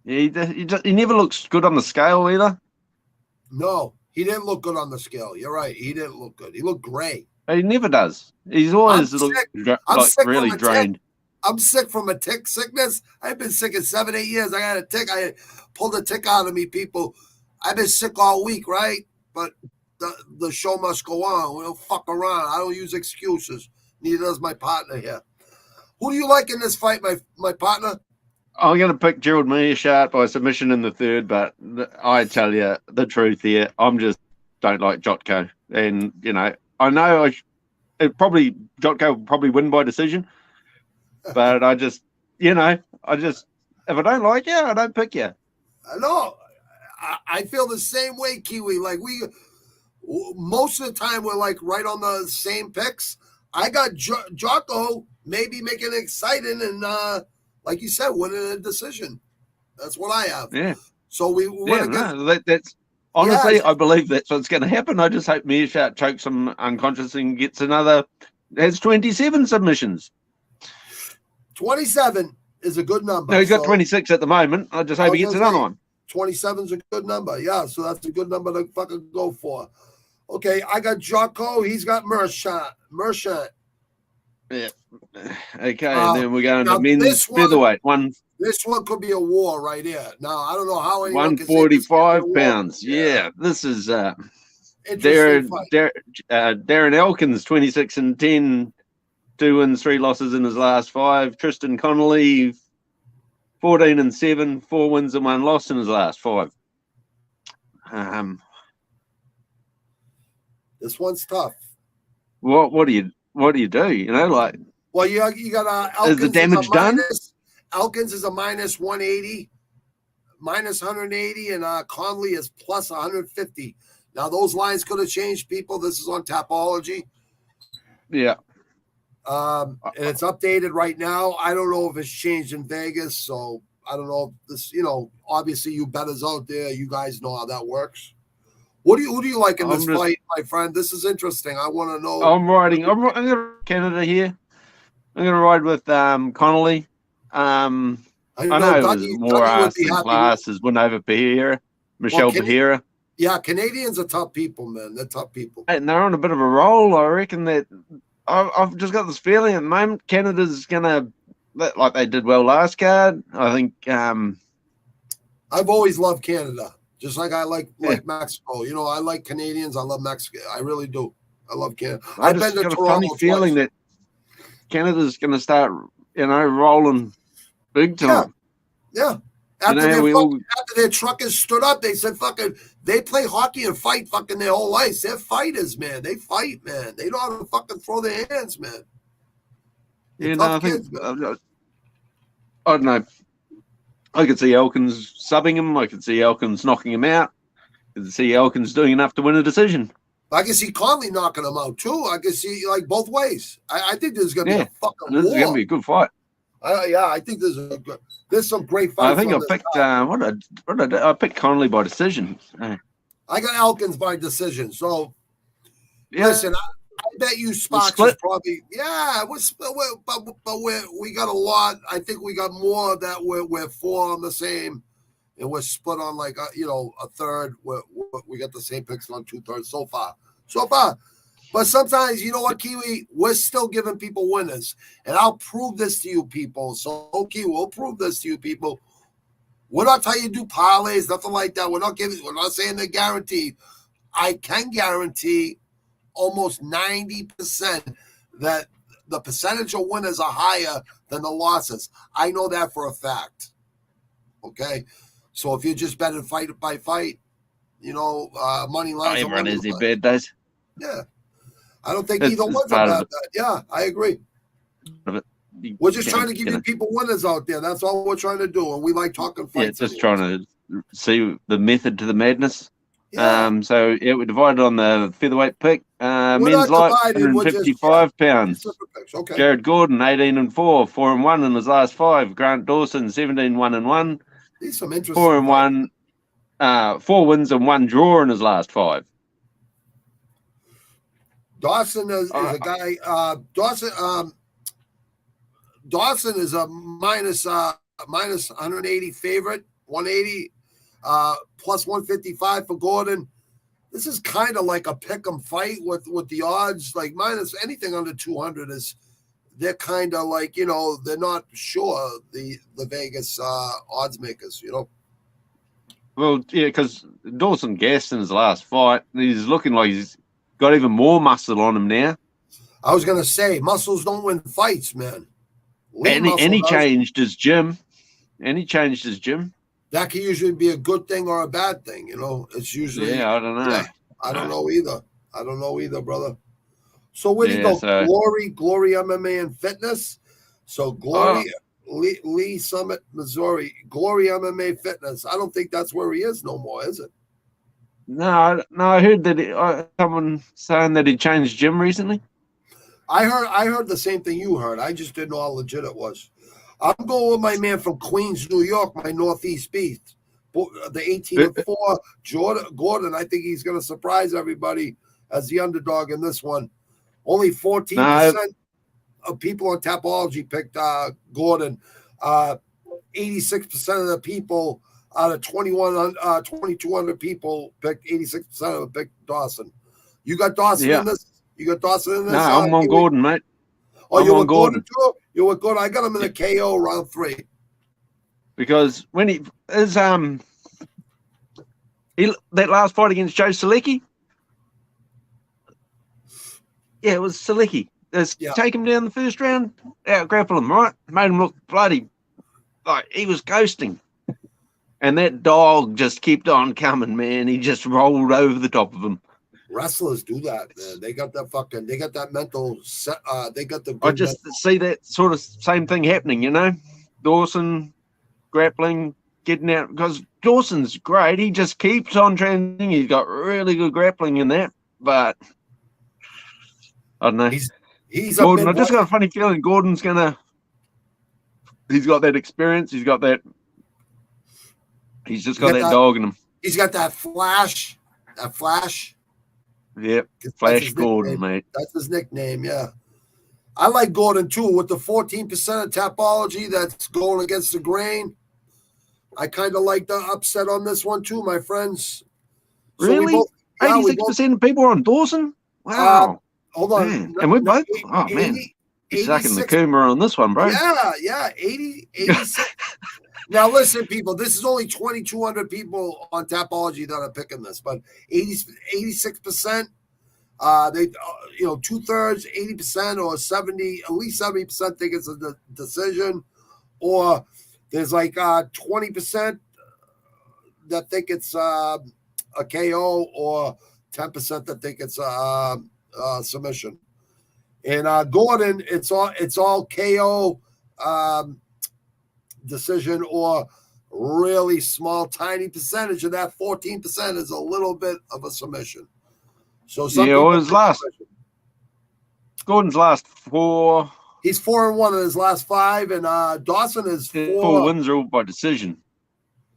Yeah, he never looks good on the scale either. No, he didn't look good on the scale. You're right. He didn't look good. He looked gray. He never does. He's always really drained. I'm sick from a tick sickness. I've been sick in 7-8 years. I got a tick. I pulled a tick out of me, people. I've been sick all week, right? But the show must go on. We don't fuck around. I don't use excuses. Neither does my partner here. Who do you like in this fight, my partner? I'm going to pick Gerald Meerschaert by submission in the third, but I tell you the truth here. I'm just don't like Jotko. And, I know Jotko will probably win by decision, but I just, if I don't like you, I don't pick you. I know. I feel the same way, Kiwi. Like most of the time we're like right on the same picks. I got Jotko maybe making it exciting and like you said, winning a decision. That's what I have. Yeah. So we that's honestly, I believe that's what's going to happen. I just hope Meerschaert chokes him unconscious and gets has 27 submissions. 27 is a good number. No, he's got 26 at the moment. I just hope he gets another one. 27 is a good number. Yeah, so that's a good number to fucking go for. Okay, I got Jotko. He's got Meerschaert. Yeah. Okay, and then we're going to men's featherweight. This one could be a war right here. Now, I don't know how anyone 145 pounds. Yeah, this is Darren Elkins, 26-10, 2 wins, 3 losses in his last 5. Tristan Connolly, 14-7, 4 wins and 1 loss in his last 5. This one's tough. What do you do? Well, you got Elkins. Is the damage done? Elkins is a minus 180, minus 180, and Conley is plus 150. Now those lines could have changed, people. This is on Tapology. Yeah. And it's updated right now. I don't know if it's changed in Vegas, so I don't know if this. Obviously you bettors out there, you guys know how that works. Who do you like in this fight, my friend? This is interesting. I want to know. I'm going to Canada here. I'm going to ride with Connolly. I know it was more ass than class as win over Michelle Pereira. Yeah, Canadians are tough people, man. They're tough people. And they're on a bit of a roll. I reckon that I've just got this feeling at the moment Canada's going to, like they did well last card. I think. I've always loved Canada. Just like I like Mexico. I like Canadians. I love Mexico. I really do. I love Canada. I've been to Toronto. A funny feeling that Canada's going to start, rolling big time. Yeah. After their truckers stood up, they said, "Fucking, they play hockey and fight fucking their whole life. They're fighters, man. They fight, man. They know how to fucking throw their hands, man." I think I don't know. I could see Elkins subbing him. I could see Elkins knocking him out. I could see Elkins doing enough to win a decision. I can see Conley knocking him out too. I can see both ways. I think there's going to be a fucking war. This is going to be a good fight. I think there's some great fights. I think I picked I picked Conley by decision. I got Elkins by decision. So listen, I bet you spots is probably but we got a lot. I think we got more that we're 4 on the same, and we're split on like a third. We got the same picks on 2/3 so far. But sometimes, you know what, Kiwi? We're still giving people winners. And I'll prove this to you people. So, okay, we'll prove this to you people. We're not telling you to do parlays, nothing like that. We're not saying they're guaranteed. I can guarantee almost 90% that the percentage of winners are higher than the losses. I know that for a fact. Okay, so if you're just betting fight by fight, money lines. Everyone has their bad days. Yeah, I don't think It's either one's a part of bad bet. Yeah, I agree. We're just trying to give you people winners out there. That's all we're trying to do, and we like talking fights. Yeah, just trying to see the method to the madness. Yeah. So we divided on the featherweight pick. Men's light, 155 pounds. Okay. Jared Gordon, 18-4, 4-1 in his last 5. Grant Dawson, 17-1-1. These some interesting. 4-1, 4 wins and 1 draw in his last 5. Dawson is a guy. Dawson is a minus 180 favorite, 180 plus 155 for Gordon. This is kind of like a pick'em fight with the odds, like minus anything under 200 is. They're kind of like, they're not sure, the Vegas odds makers, Well, yeah, because Dawson gassed in his last fight. He's looking like he's got even more muscle on him now. I was going to say, muscles don't win fights, man. And he changed his gym. That can usually be a good thing or a bad thing, It's usually. Yeah, I don't know. Yeah, I don't know either, brother. So where do you go? Glory MMA and Fitness. So Glory, Lee Summit, Missouri. Glory MMA Fitness. I don't think that's where he is no more, is it? No. I heard that someone saying that he changed gym recently. I heard the same thing you heard. I just didn't know how legit it was. I'm going with my man from Queens, New York, my Northeast Beast. The 18-4 Gordon. I think he's going to surprise everybody as the underdog in this one. Only 14% of people on Tapology picked Gordon. 86% of the people out of 2,200 people picked 86% of them picked Dawson. You got Dawson in this? You got Dawson in this? No, I'm on Gordon, mate. Oh, you're with Gordon too? You're with Gordon. I got him in the KO round 3. Because when he is that last fight against Joe Selecki. Yeah, it was Selecki. Take him down the first round, out grapple him, right? Made him look bloody like he was ghosting. And that dog just kept on coming, man. He just rolled over the top of him. Wrestlers do that, man. They got that mental set. They got the. I just see that sort of same thing happening, Dawson grappling, getting out, because Dawson's great. He just keeps on training. He's got really good grappling in that, but I don't know. He's Gordon. I just got a funny feeling Gordon's gonna. He's got that experience. He's got that. He's just got that dog in him. He's got that flash. That flash. Yep, Flash Gordon, mate. That's his nickname. Yeah, I like Gordon too. With the 14% of Tapology that's going against the grain, I kind of like the upset on this one too, my friends. Really? 86% of people are on Dawson? Wow. Hold on. Man. And we both? Oh, man. You're sucking the Kuma on this one, bro. Yeah. 86. Now, listen, people, this is only 2,200 people on Tapology that are picking this, but 86%, they, 2/3, 80% or 70, at least 70% think it's a decision, or there's like 20% that think it's a KO, or 10% that think it's a submission. And Gordon, it's all KO decision, or really small, tiny percentage of that 14% is a little bit of a submission. So Gordon's last 4. He's 4-1 in his last 5, and Dawson is 4 wins are all by decision.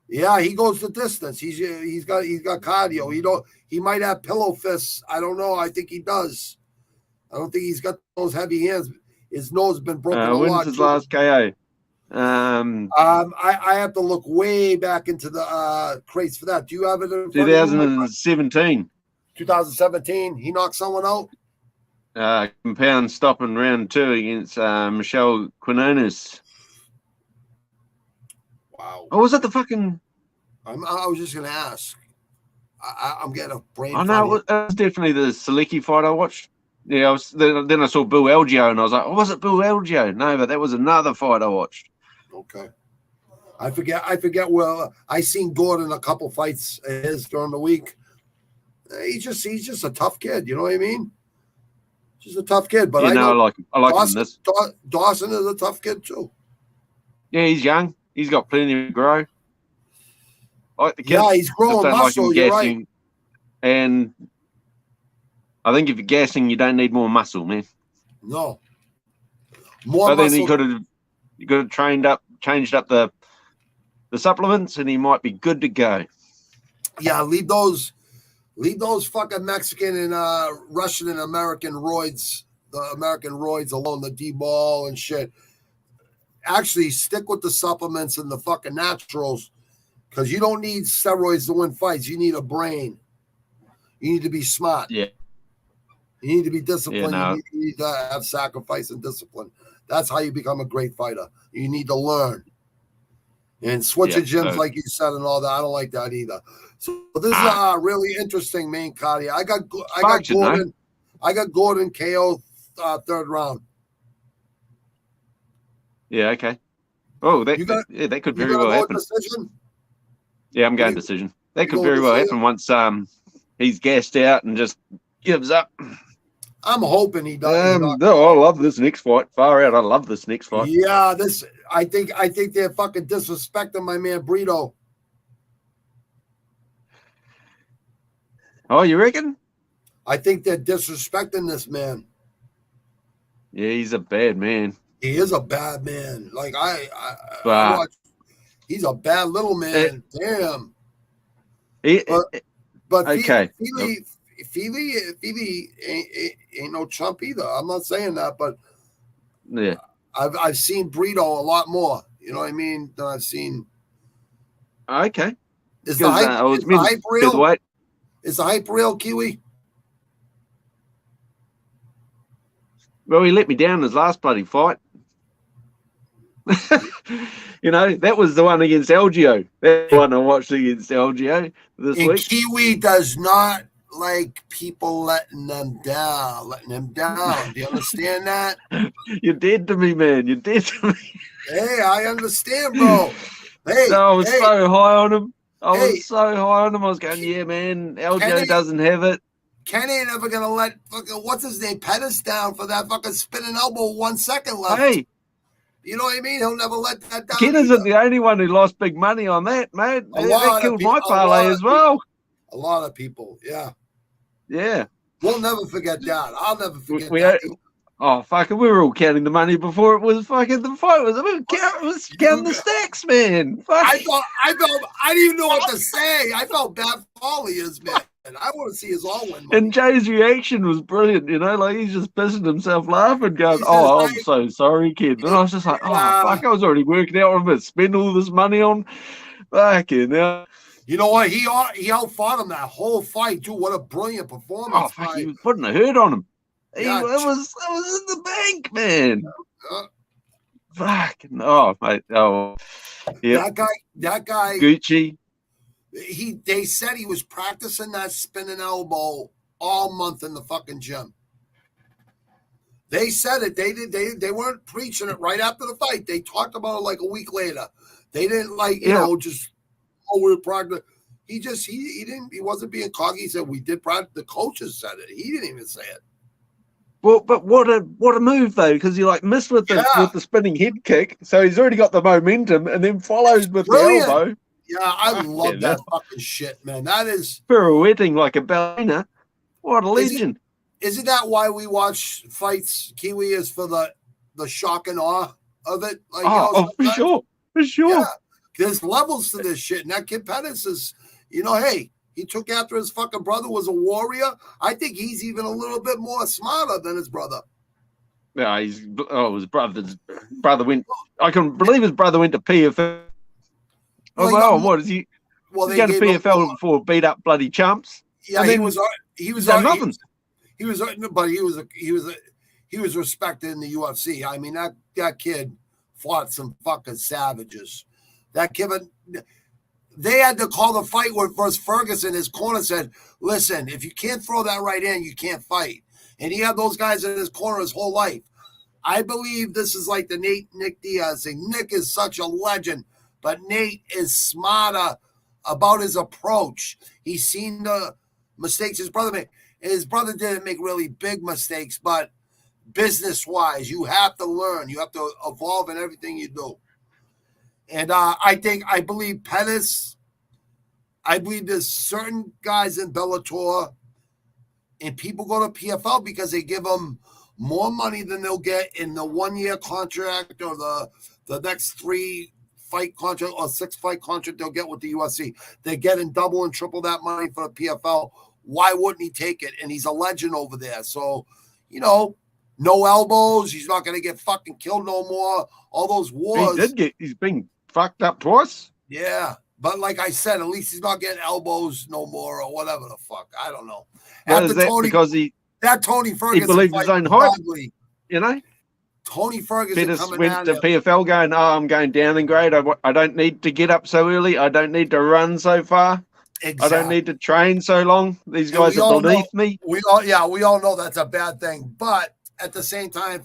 Yeah, he goes the distance. He's got cardio. He might have pillow fists. I don't know. I think he does. I don't think he's got those heavy hands. His nose has been broken a lot. When's his last KO? I have to look way back into the crates for that. Do you have it in 2017? 2017. He knocked someone out. Compound stopping round 2 against Michelle Quinones. Wow. Oh, was that the fucking? I was just gonna ask. I'm getting a brain. I know it was definitely the Selecki fight I watched. Yeah, then I saw Bill Algeo, and I was like, "Oh, was it Bill Algeo?" No, but that was another fight I watched. Okay, I forget. Well, I seen Gordon a couple fights of his during the week. He's just a tough kid. You know what I mean? Just a tough kid. But yeah, I know I like Dawson, him in this. Dawson is a tough kid too. Yeah, he's young. He's got plenty to grow. I like the kid. Yeah, he's growing don't muscle. like him You're gassing. right. And I think if you're gassing, you don't need more muscle, man. No. More so muscle. Then he could have changed up the supplements, and he might be good to go. Yeah, leave those fucking Mexican and Russian and American roids, the American roids alone, the D-ball and shit. Actually, stick with the supplements and the fucking naturals, because you don't need steroids to win fights. You need a brain. You need to be smart. Yeah. You need to be disciplined. Yeah, no. You need to have sacrifice and discipline. That's how you become a great fighter. You need to learn. And switching gyms, like you said, and all that. I don't like that either. So this is really interesting, main card here. I got Gordon. I got Gordon KO third round. Yeah. Okay. Oh, that could very well happen. Decision? Yeah, I'm going decision. That could very well happen once he's gassed out and just gives up. I'm hoping he does. No, I love this next fight. Far out. I love this next fight. Yeah, I think they're fucking disrespecting my man Brito. Oh, you reckon? I think they're disrespecting this man. Yeah, he's a bad man. He is a bad man. Like I watch, he's a bad little man. Damn. But okay. Feely ain't no chump either. I'm not saying that, but yeah, I've seen Brito a lot more. You know what I mean? Than I've seen. Okay. Is the hype real? Is the hype real, Kiwi? Well, he let me down his last bloody fight. You know, that was the one against Algeo. That one I watched against Algeo this week. Kiwi does not like people letting him down. Do you understand that? You're dead to me, man. You're dead to me. Hey, I understand, bro. Hey, I was so high on him. I was going, yeah, man, Algeo doesn't have it. Kenny ain't ever gonna let fucking what's his name Pettis down for that fucking spinning elbow 1 second left. Hey, you know what I mean? He'll never let that down. Ken isn't the only one who lost big money on that, mate. That killed my parlay as well. A lot of people, yeah. Yeah. We'll never forget that. I'll never forget that. Oh, fucking, we were all counting the money before it was fucking the fight. It was counting the stacks, man. Fuck. I didn't even know what to say. I felt bad for all he is, man. I want to see his all win money. And Jay's reaction was brilliant, you know, like he's just pissing himself laughing, going, I'm so sorry, kid. And I was just like, fuck, I was already working out what I'm going to spend all this money on. Fucking hell. You know what? He outfought him that whole fight, too. What a brilliant performance. Oh, fuck, he was putting a hurt on him. It was in the bank, man. Fucking, mate. Oh, yeah. That guy. Gucci. They said he was practicing that spinning elbow all month in the fucking gym. They said it. They weren't preaching it right after the fight. They talked about it like a week later. They didn't we're practicing. He wasn't being cocky. He said we did practice. The coaches said it. He didn't even say it. Well, but what a move though, because he missed with the spinning head kick, so he's already got the momentum, and then follows with the elbow. Yeah, I love that fucking shit, man. That is pirouetting like a ballerina. What a legend! Isn't that why we watch fights? Kiwi is for the shock and awe of it. Like, for sure. Yeah, there's levels to this shit, and that kid Pettis is, hey, he took after his fucking brother, was a warrior. I think he's even a little bit more smarter than his brother. Yeah, his brother went. I can believe his brother went to PFL. I was like, what is he? Well, he's going to PFL before beat up bloody chumps. Yeah, he was nothing. He was respected in the UFC. I mean, that kid fought some fucking savages. That kid, they had to call the fight versus Ferguson. His corner said, listen, if you can't throw that right in, you can't fight. And he had those guys in his corner his whole life. I believe this is like the Nick Diaz thing. Nick is such a legend, but Nate is smarter about his approach. He's seen the mistakes his brother made. His brother didn't make really big mistakes, but business-wise, you have to learn. You have to evolve in everything you do. And I believe Pettis, I believe there's certain guys in Bellator, and people go to PFL because they give them more money than they'll get in the 1-year contract or the next 3-fight contract or 6-fight contract they'll get with the UFC. They're getting double and triple that money for the PFL. Why wouldn't he take it? And he's a legend over there. So, no elbows. He's not going to get fucking killed no more. All those wars. He's been fucked up twice. Yeah. But like I said, at least he's not getting elbows no more or whatever the fuck. I don't know. What is that? Because that Tony Ferguson, he believes his own height. Probably, Tony Ferguson coming went down to PFL going, I'm going down in grade. I don't need to get up so early. I don't need to run so far. Exactly. I don't need to train so long. These guys are beneath me. We all know that's a bad thing. But at the same time,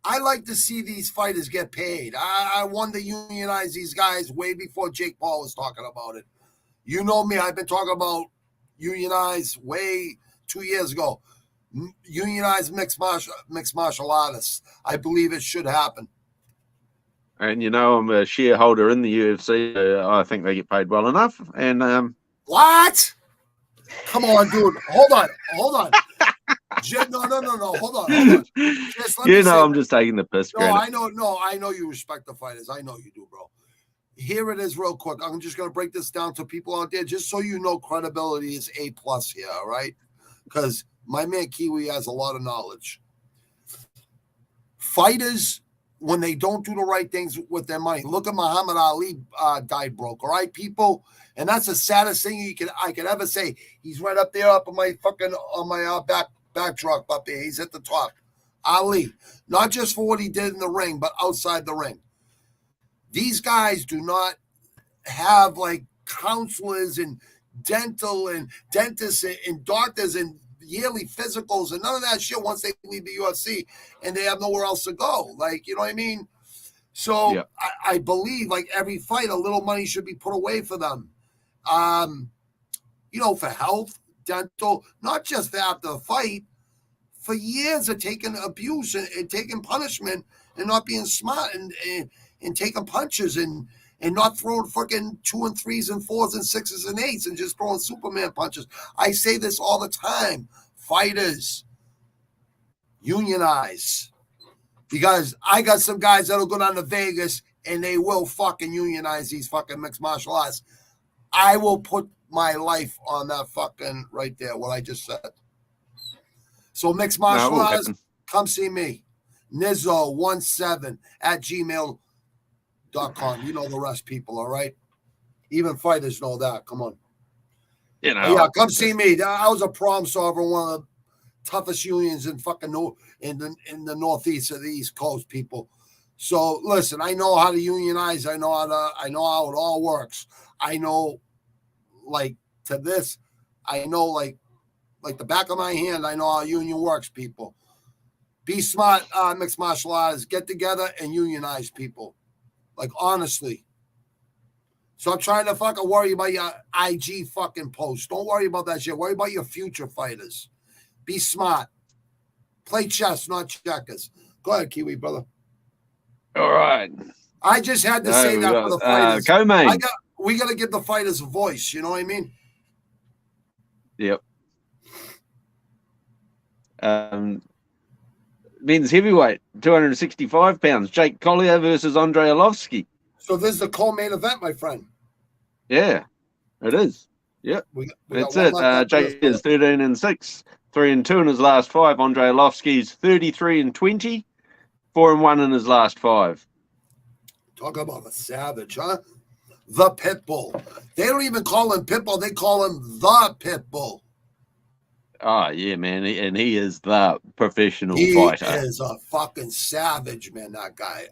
I like to see these fighters get paid. I wanted to unionize these guys way before Jake Paul was talking about it. You know me, I've been talking about unionize way 2 years ago. Unionize mixed martial artists. I believe it should happen. And I'm a shareholder in the UFC. I think they get paid well enough. And what? Come on, dude. Hold on. No. Hold on. I'm just taking the piss. No, I know you respect the fighters. I know you do, bro. Here it is real quick. I'm just going to break this down to people out there just so you know credibility is A+ here, all right? Because my man Kiwi has a lot of knowledge. Fighters, when they don't do the right things with their money, look at Muhammad Ali died broke, all right, people? And that's the saddest thing I could ever say. He's right up there up on my fucking back truck up there. He's at the top. Ali, not just for what he did in the ring, but outside the ring. These guys do not have like counselors and dental and dentists and doctors and yearly physicals and none of that shit once they leave the UFC and they have nowhere else to go. Like, you know what I mean? So yeah. I believe like every fight, a little money should be put away for them. For health, dental, not just after the fight, for years of taking abuse and taking punishment and not being smart and taking punches and not throwing fucking 2 and 3s and 4s and 6s and 8s and just throwing Superman punches. I say this all the time. Fighters, unionize. Because I got some guys that'll go down to Vegas and they will fucking unionize these fucking mixed martial arts. I will put my life on that fucking right there, what I just said. So mixed martial arts, come see me. Nizzo17@gmail.com. You know the rest, people, all right? Even fighters know that. Come on. Yeah, come see me. I was a problem solver, one of the toughest unions in fucking in the Northeast of the East Coast, people. So listen, I know how to unionize. I know how it all works. I know, like to this, I know like the back of my hand. I know how a union works, people. Be smart, mixed martial artists. Get together and unionize, people. Like honestly. So I'm trying to fucking worry about your IG fucking posts. Don't worry about that shit. Worry about your future fighters. Be smart. Play chess, not checkers. Go ahead, Kiwi, brother. All right. I just had to say that for the fighters. Co-main. We got to give the fighters a voice. You know what I mean? Yep. Men's heavyweight, 265 pounds. Jake Collier versus Andrealovsky. So this is the co-main event, my friend. Yeah, it is. Yep. That's it. Jake is 13-6, 3-2 in his last 5. Andrealovsky's 33-20, 4-1 in his last 5. Talk about a savage, huh? The Pitbull. They don't even call him Pitbull. They call him the Pitbull. Oh, yeah, man. He is the professional fighter. He is a fucking savage, man, that guy.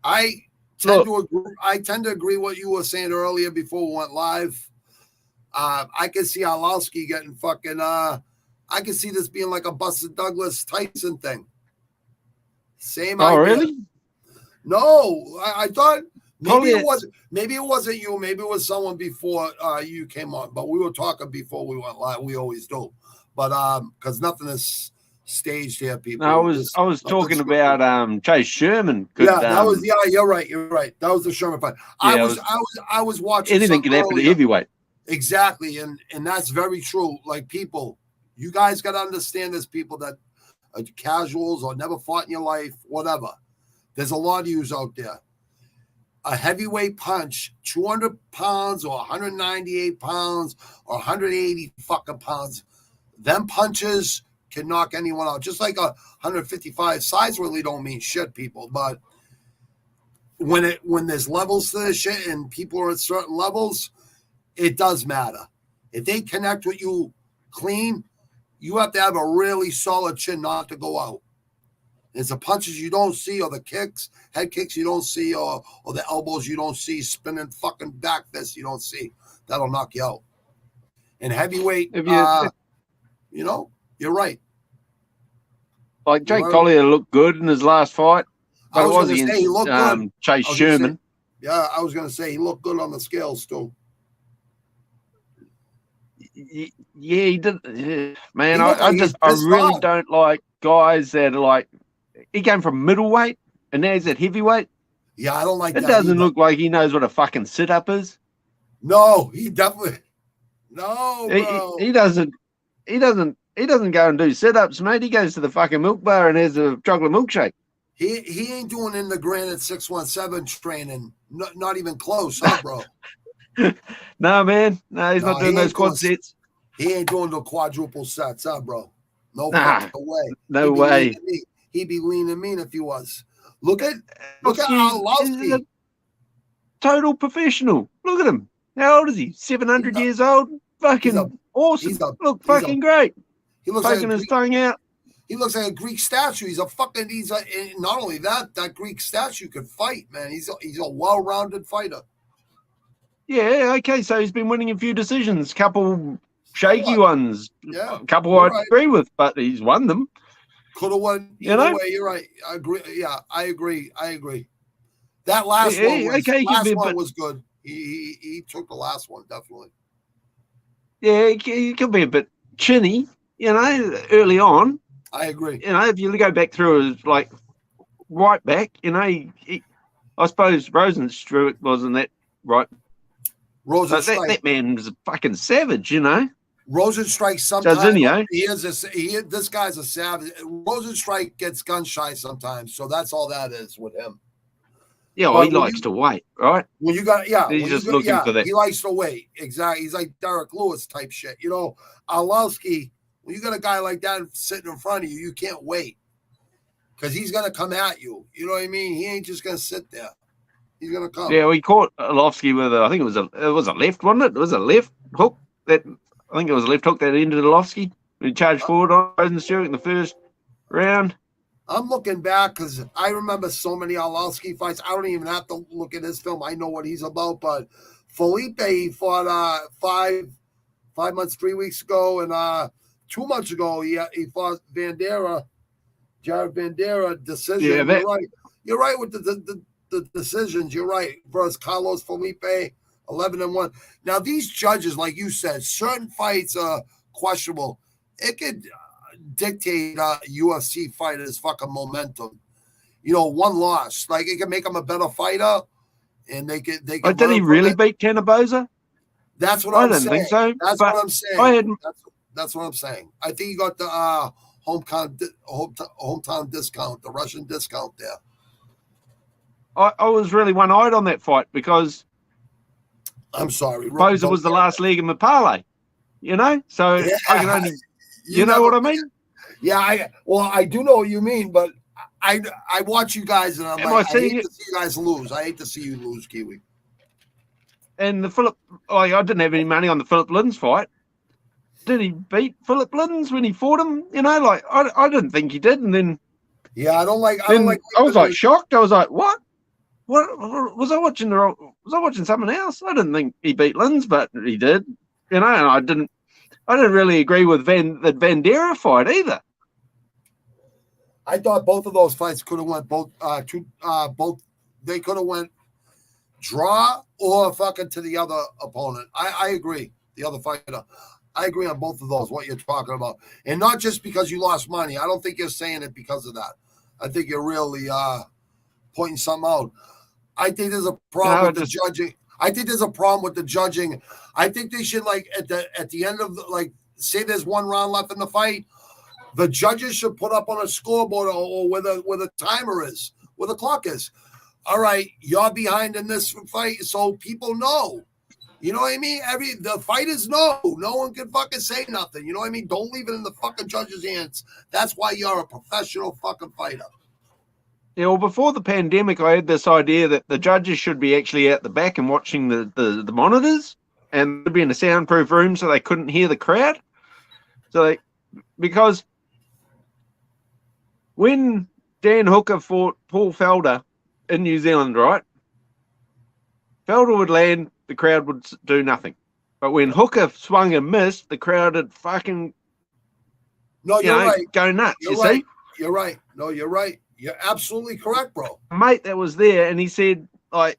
I I tend to agree what you were saying earlier before we went live. I can see Arlovsky getting fucking. I can see this being like a Buster Douglas Tyson thing. Same idea. Oh, really? No, I thought maybe Collier. it was. Maybe it wasn't you. Maybe it was someone before you came on. But we were talking before we went live. We always do. But because nothing is staged here, people. No, I was talking about Chase Sherman. That was you're right. You're right. That was the Sherman fight. Yeah, I was watching. Anything can happen to heavyweight. Exactly, and that's very true. Like, people, you guys got to understand this. People that are casuals or never fought in your life, whatever. There's a lot of yous out there. A heavyweight punch, 200 pounds or 198 pounds or 180 fucking pounds. Them punches can knock anyone out. Just like a 155. Size really don't mean shit, people. But when there's levels to this shit and people are at certain levels, it does matter. If they connect with you clean, you have to have a really solid chin not to go out. It's the punches you don't see, or the kicks, head kicks you don't see, or the elbows you don't see, spinning fucking back fists you don't see. That'll knock you out. And heavyweight, you're right. Like Jake Collier looked good in his last fight. But I was going to say he looked good. Chase Sherman. I was going to say he looked good on the scales too. Yeah, he did. Man, I really don't like guys that are like. He came from middleweight and now he's at heavyweight. Yeah, I don't like that. It doesn't look like he knows what a fucking sit up is. No, he definitely. No, bro. He doesn't go and do sit ups, mate. He goes to the fucking milk bar and has a chocolate milkshake. He ain't doing in the Granite 617 training. Not even close, huh, bro? No, man. No, he's not doing those quad sets. He ain't doing the quadruple sets, huh, bro? No fucking way. No way. He'd be lean and mean if he was. Look at Arlovsky. Total professional. Look at him. How old is he? 700 years old? Fucking awesome. Fucking great. He looks poking his tongue out. He looks like a Greek statue. Not only that Greek statue could fight, man. He's a well-rounded fighter. Yeah, okay. So he's been winning a few decisions, couple shaky ones, yeah, a couple I agree with, but he's won them. Could have won either way. You're right. I agree. Yeah, I agree. That last one was good. He took the last one, definitely. Yeah, he could be a bit chinny, early on. I agree. If you go back through his right back, I suppose Rosenstruik wasn't that right. Rosenstruik. That man's a fucking savage, Rosenstruik sometimes this guy's a savage. Rosenstruik gets gun shy sometimes, so that's all that is with him. Yeah, well, he likes to wait, right? When you he's just looking for that. He likes to wait. Exactly. He's like Derek Lewis type shit. Arlovsky, when you got a guy like that sitting in front of you, you can't wait because he's gonna come at you. You know what I mean? He ain't just gonna sit there. He's gonna come. Yeah, we caught Arlovsky with I think it was a left, wasn't it? It was a left hook I think it was a left hook that ended Arlovsky. He charged forward on Rosenstruik in the first round. I'm looking back because I remember so many Arlovsky fights. I don't even have to look at his film. I know what he's about. But Felipe, he fought 5 months, 3 weeks ago, and 2 months ago he fought Jared Bandera decision. Yeah, you're right with the decisions. You're right. Versus Carlos Felipe, 11-1. Now these judges, like you said, certain fights are questionable. It could dictate UFC fighters' fucking momentum. One loss, like it can make him a better fighter, and they can. Did he really beat Cannabozza? That's what I'm saying. I didn't think so. That's what I'm saying. That's what I'm saying. I think he got the hometown discount, the Russian discount there. I was really one-eyed on that fight because I'm sorry, Bozza was the last leg in the parlay. So yeah. I can only. You know what I mean? Yeah, I do know what you mean, but I watch you guys and I hate to see you guys lose. I hate to see you lose, Kiwi. And the I didn't have any money on the Philip Lins fight. Did he beat Philip Lins when he fought him? I didn't think he did, and then I don't like. I was shocked. I was like, what? What was I watching? Was I watching someone else? I didn't think he beat Lyness, but he did. You know, and I didn't really agree with the Vera fight either. I thought both of those fights could have went both. They could have went draw or fucking to the other opponent. I agree. The other fighter. I agree on both of those. What you're talking about, and not just because you lost money. I don't think you're saying it because of that. I think you're really pointing something out. I think there's a problem with the judging. I think there's a problem with the judging. I think they should, like, at the end of say there's one round left in the fight, the judges should put up on a scoreboard or where the timer is, where the clock is. All right, you're behind in this fight, so people know. You know what I mean? The fighters know. No one can fucking say nothing. You know what I mean? Don't leave it in the fucking judges' hands. That's why you're a professional fucking fighter. Yeah, well, before the pandemic, I had this idea that the judges should be actually out the back and watching the monitors, and they'd be in a soundproof room so they couldn't hear the crowd. Because when Dan Hooker fought Paul Felder in New Zealand, right? Felder would land, the crowd would do nothing. But when Hooker swung and missed, the crowd would fucking right. Go nuts. You're you right. see? You're right. No, you're right. You're absolutely correct, bro. A mate that was there, and he said, like,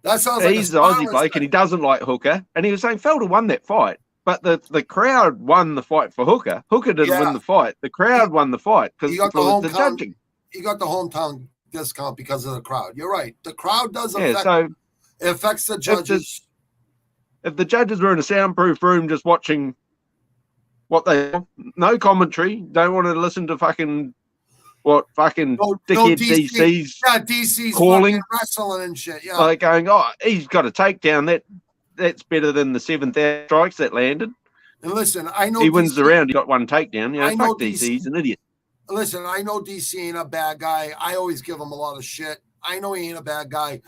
that sounds he's an Aussie bloke, and he doesn't like Hooker. And he was saying Felder won that fight, but the crowd won the fight for Hooker. Hooker didn't win the fight. The crowd won the fight because the judging. He got the hometown discount because of the crowd. You're right. The crowd does affect. It affects the judges. If the judges were in a soundproof room just watching no commentary, don't want to listen to dickhead DC's DC's calling, wrestling and shit. Yeah, like going, he's got a takedown. That's better than the 7,000 strikes that landed. And listen, I know he wins the round. He got one takedown. Fuck DC. He's an idiot. Listen, I know DC ain't a bad guy. I always give him a lot of shit. I know he ain't a bad guy,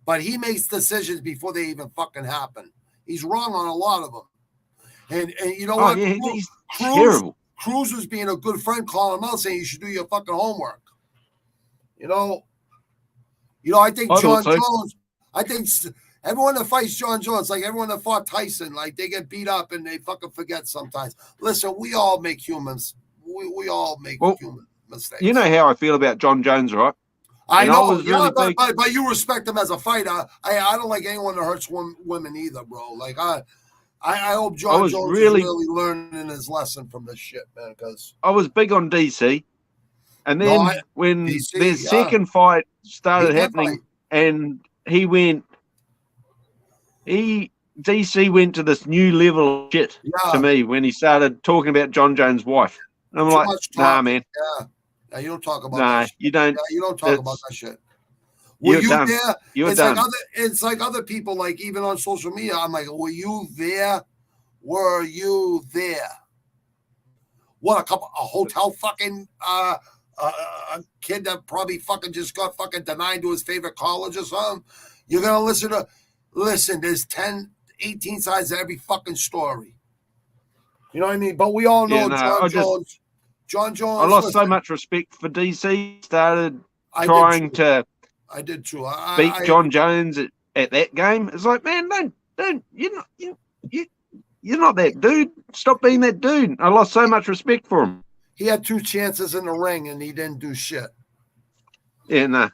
but he makes decisions before they even fucking happen. He's wrong on a lot of them. And you know what? Yeah, he's terrible. Cruz was being a good friend, calling him out, saying you should do your fucking homework. You know, I think John Jones. I think everyone that fights John Jones, like everyone that fought Tyson, like they get beat up and they fucking forget sometimes. Listen, we all make humans. We all make human mistakes. You know how I feel about John Jones, right? I know, but you respect him as a fighter. I don't like anyone that hurts women either, bro. Like I hope John Jones is really learning his lesson from this shit, man. Because I was big on DC, and then when their second fight started happening, and DC went to this new level of shit to me when he started talking about John Jones' wife. And I'm like, nah, man. Yeah, you don't talk about that shit. You don't. Yeah, you don't talk about that shit. Were you there? It's like other people, like even on social media. I'm like, were you there? Were you there? What, a hotel fucking a kid that probably fucking just got fucking denied to his favorite college or something? You're gonna listen, there's 10, 18 sides to every fucking story. You know what I mean? But we all know John Jones. I lost so much respect for DC. Started trying to. I did too. Beat John Jones at that game. It's like, man, don't you're not that dude. Stop being that dude. I lost so much respect for him. He had 2 chances in the ring and he didn't do shit. Yeah, nah.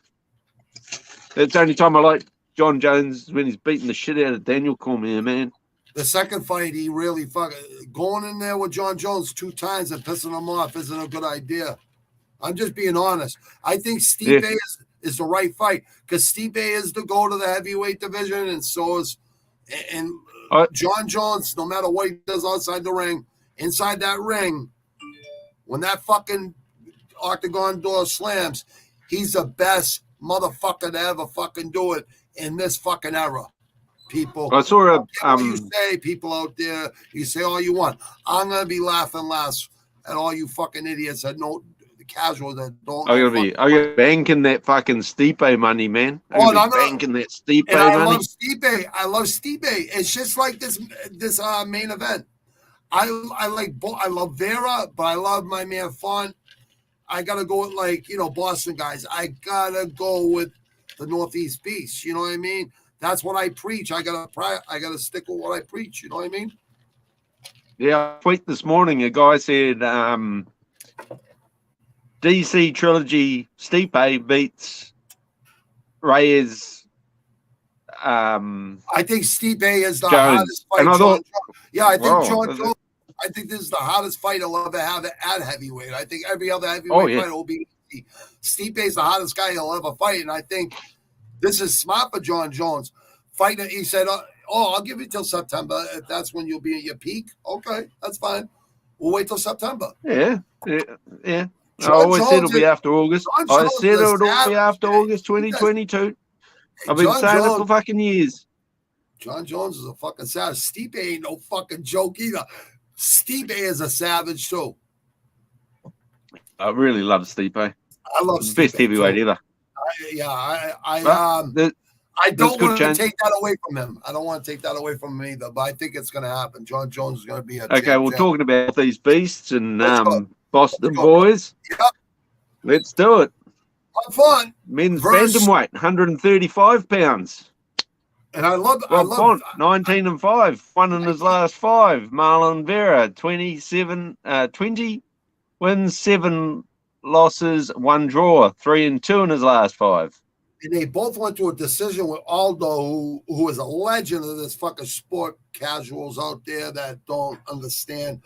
It's the only time I like John Jones when he's beating the shit out of Daniel Cormier, man. The second fight, he really going in there with John Jones 2 times and pissing him off isn't a good idea. I'm just being honest. I think Stipe is the right fight because Stipe is the go to the heavyweight division, and so is John Jones. No matter what he does outside the ring, inside that ring, when that fucking octagon door slams, he's the best motherfucker to ever fucking do it in this fucking era. People, I saw you say, people out there, you say all you want. I'm gonna be laughing last at all you fucking idiots that know the casuals that don't. I'm gonna be banking that fucking Stipe money, man. I'm banking that Stipe money. I love Stipe. It's just like this main event. I love Vera, but I love my man Font. I gotta go with Boston guys. I gotta go with the Northeast Beast. You know what I mean? That's what I preach. I gotta stick with what I preach. You know what I mean? Yeah, I tweet this morning. A guy said DC Trilogy Stipe beats Reyes. I think Stipe is the Jones. hottest fight. And I thought, I think John Jones. I think this is the hottest fight he'll ever have at heavyweight. I think every other heavyweight fight will be easy. Stipe is the hottest guy he'll ever fight, and I think this is smart for John Jones. Fighting, he said, "Oh, I'll give you till September. If that's when you'll be at your peak, okay, that's fine. We'll wait till September." Yeah. I always said it'll be after August. I said it'll be after August 2022. I've been saying it for fucking years. John Jones is a fucking savage. Stipe ain't no fucking joke either. Stipe is a savage too. I really love Stipe. I love Stipe. Best heavyweight ever. I don't want to take that away from him. I don't want to take that away from him either, but I think it's going to happen. John Jones is going to be a okay. We're talking about these beasts and Boston boys. Yep. Let's do it. Have fun. Men's bantamweight, 135 pounds. And I love Font, 19-5, won in his last 5. Marlon Vera, 20 wins, 7 losses, 1 draw, 3-2 in his last 5. And they both went to a decision with Aldo, who is a legend of this fucking sport. Casuals out there that don't understand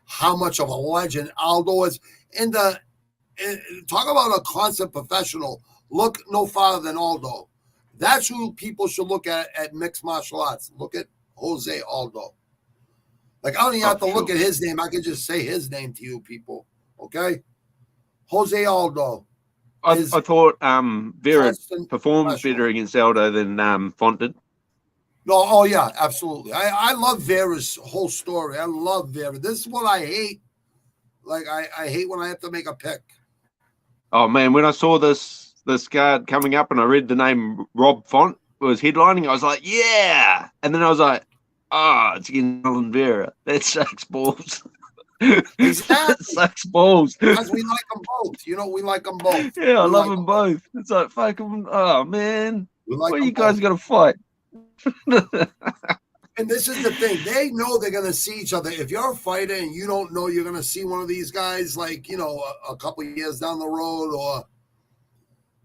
how much of a legend Aldo is. And talk about a constant professional. Look no farther than Aldo. That's who people should look at mixed martial arts. Look at Jose Aldo. Like, I don't even have to look at his name. I can just say his name to you people. Okay? Jose Aldo. I thought Vera performed better against Aldo than Font did. No, oh yeah, absolutely. I love Vera's whole story. I love Vera. This is what I hate. Like, I hate when I have to make a pick. Oh man, when I saw this card coming up and I read the name Rob Font was headlining, I was like, yeah. And then I was like, it's against Marlon Vera. That sucks balls. Exactly. Sucks balls. Because we like them both. You know, we like them both. Yeah, I love them both. It's like, fuck them. Oh man, what you guys got to fight? And this is the thing. They know they're going to see each other. If you're a fighter and you don't know you're going to see one of these guys, like, you know, a couple of years down the road, or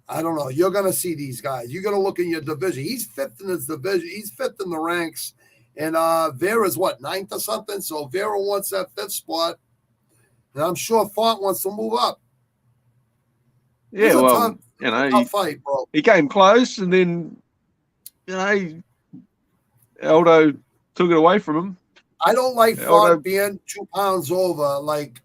I don't know, you're going to see these guys. You're going to look in your division. He's 5th in his division. He's 5th in the ranks. And Vera's what, 9th or something? So Vera wants that 5th spot. And I'm sure Font wants to move up. Yeah, well, tough fight, bro. He came close, and then, you know, Aldo took it away from him. I don't like Font being 2 pounds over. Like,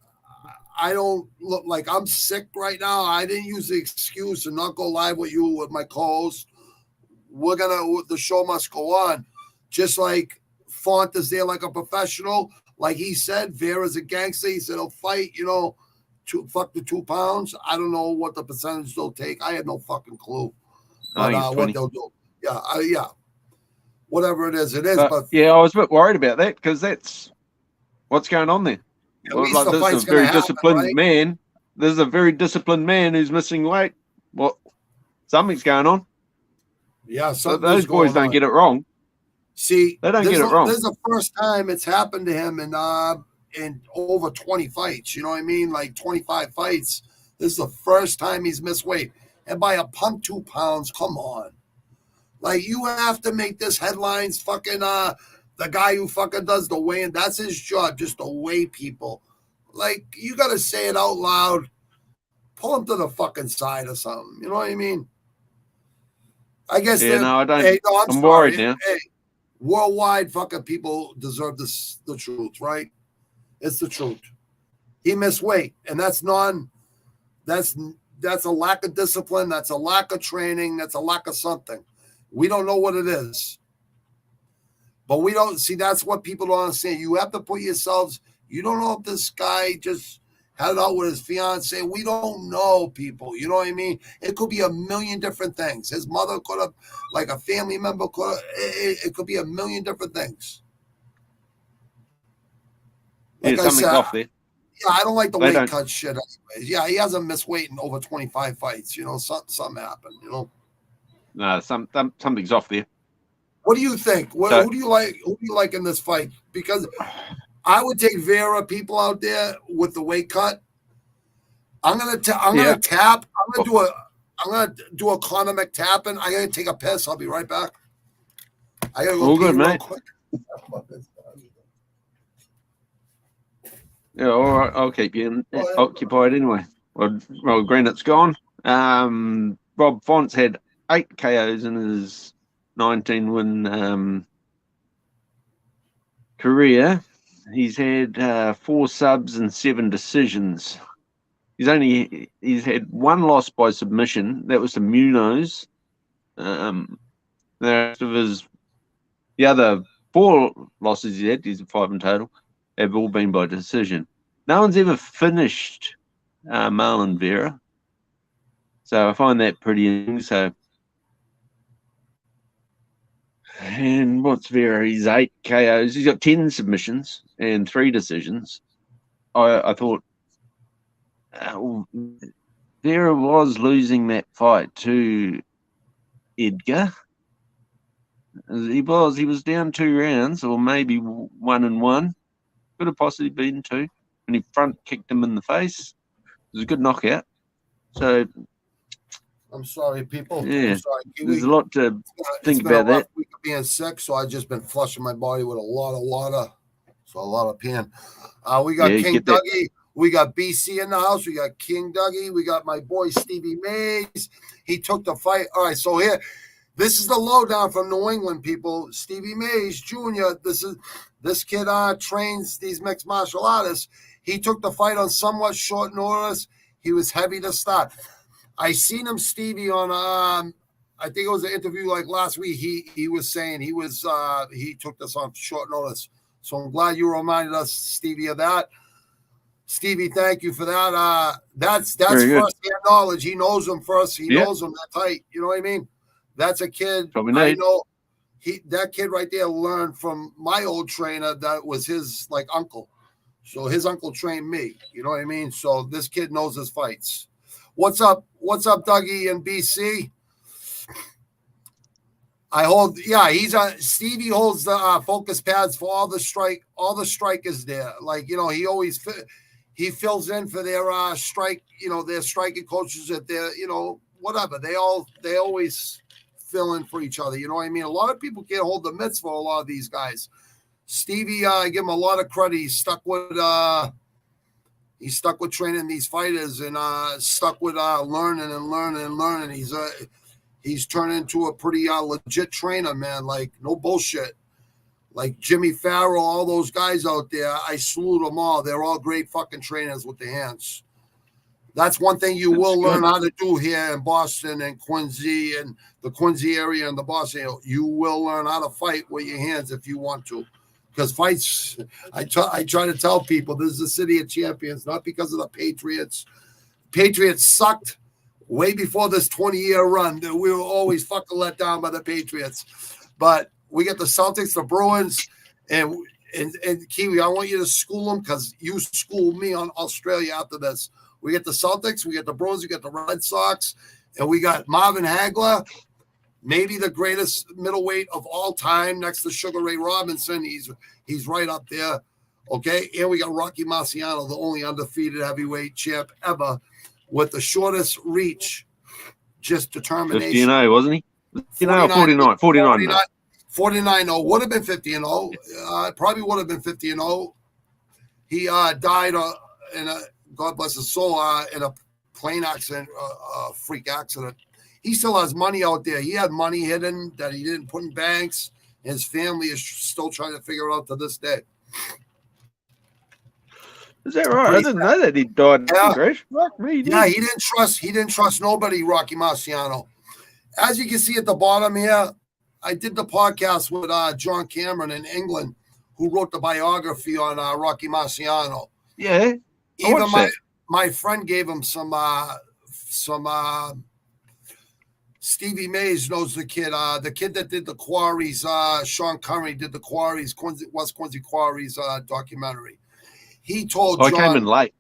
I don't look like I'm sick right now. I didn't use the excuse and not go live with you with my co-host. The show must go on. Just like Font is there like a professional. Like he said, Vera's a gangster. He said he'll fight, you know, fuck the 2 pounds. I don't know what the percentage they'll take. I had no fucking clue. But what they'll do. Yeah. Whatever it is, it is. But yeah, I was a bit worried about that because that's what's going on there. Well, like, this is a very disciplined man. This is a very disciplined man who's missing weight. Well, something's going on. Yeah, so those boys don't get it wrong. See, they don't get it wrong. This is the first time it's happened to him in over 20 fights. You know what I mean? Like 25 fights. This is the first time he's missed weight. And by a pump 2 pounds, come on. Like, you have to make this headlines fucking the guy who fucking does the weigh-in. That's his job, just to weigh people. Like, you got to say it out loud. Pull him to the fucking side or something. You know what I mean? I guess. Yeah, no, I don't. Hey, no, I'm worried now. Hey, worldwide the people deserve the truth, right? It's the truth. He missed weight, and that's a lack of discipline. That's a lack of training. That's a lack of something. We don't know what it is. But we don't see, that's what people don't understand. You have to put yourselves, you don't know if this guy just had it out with his fiance. We don't know, people. You know what I mean? It could be a million different things. His mother could have, like a family member could have, it could be a million different things. Like something's off there. Yeah, I don't like the weight cut shit anyways. Yeah, he hasn't missed weight in over 25 fights. You know, something happened, you know. No, something's off there. What do you think? Who do you like? Who do you like in this fight? Because I would take Vera people out there with the weight cut. I'm gonna tap. I'm gonna do a Conor McTappin. I'm gonna take a piss. I'll be right back. I gotta go pee real quick. Yeah, all right. I'll keep you occupied anyway. Well, Granite's gone. Rob Font's had 8 KOs in his 19-win career. He's had 4 subs and 7 decisions. He's had 1 loss by submission. That was to Munoz. The rest of the other 4 losses he had, he's 5 in total, have all been by decision. No one's ever finished Marlon Vera. So I find that pretty interesting. And what's Vera? He's 8 KOs. He's got 10 submissions and 3 decisions. I thought Vera was losing that fight to Edgar. He was down 2 rounds, or maybe 1-1. Could have possibly been 2. And he front kicked him in the face. It was a good knockout. So I'm sorry, people. Yeah, I'm sorry. there's a lot to think about that. Week of being sick, so I've just been flushing my body with a lot of water. So a lot of pain. We got King Dougie. We got BC in the house. We got King Dougie. We got my boy Stevie Mays. He took the fight. All right, so here, this is the lowdown from New England, people. Stevie Mays Jr. This kid trains these mixed martial artists. He took the fight on somewhat short notice. He was heavy to start. I seen him, Stevie, on I think it was an interview like last week. He was saying he took this on short notice. So I'm glad you reminded us, Stevie, of that. Stevie, thank you for that. That's first-hand knowledge. He knows him first. He knows him that tight. You know what I mean? That's a kid. I know that kid right there learned from my old trainer that was his like uncle. So his uncle trained me. You know what I mean? So this kid knows his fights. What's up? What's up, Dougie and BC? Stevie holds the focus pads for all the strikers there. Like, you know, he fills in for their their striking coaches at their, you know, whatever. They always fill in for each other. You know what I mean? A lot of people can't hold the mitts for a lot of these guys. Stevie, I give him a lot of credit. He's stuck with training these fighters and stuck with learning and learning and learning. He's turned into a pretty legit trainer, man. Like, no bullshit. Like Jimmy Farrell, all those guys out there, I salute them all. They're all great fucking trainers with their hands. That's one thing you will learn how to do here in Boston and Quincy and the Quincy area and the Boston area. You will learn how to fight with your hands if you want to. Because fights, I try to tell people, this is the city of champions, not because of the Patriots. Patriots sucked way before this 20-year run. We were always fucking let down by the Patriots. But we get the Celtics, the Bruins, and Kiwi. I want you to school them because you schooled me on Australia after this. We get the Celtics, we get the Bruins, we get the Red Sox, and we got Marvin Hagler, maybe the greatest middleweight of all time next to Sugar Ray Robinson. He's right up there, okay? And we got Rocky Maciano, the only undefeated heavyweight champ ever with the shortest reach, just determination. 50-0, wasn't he? 49. 49-0. Would have been 50-0. Probably would have been 50-0. He died in a, God bless his soul, in a plane accident, freak accident. He still has money out there. He had money hidden that he didn't put in banks. His family is still trying to figure it out to this day. Is that right? I didn't know that he died. Yeah, he didn't trust nobody, Rocky Marciano. As you can see at the bottom here, I did the podcast with John Cameron in England, who wrote the biography on Rocky Marciano. Yeah. Even my friend gave him some Stevie Mays knows the kid that did the Quarries, Sean Curry did the Quarries, West Quincy Quarries documentary. He told John, I came in late.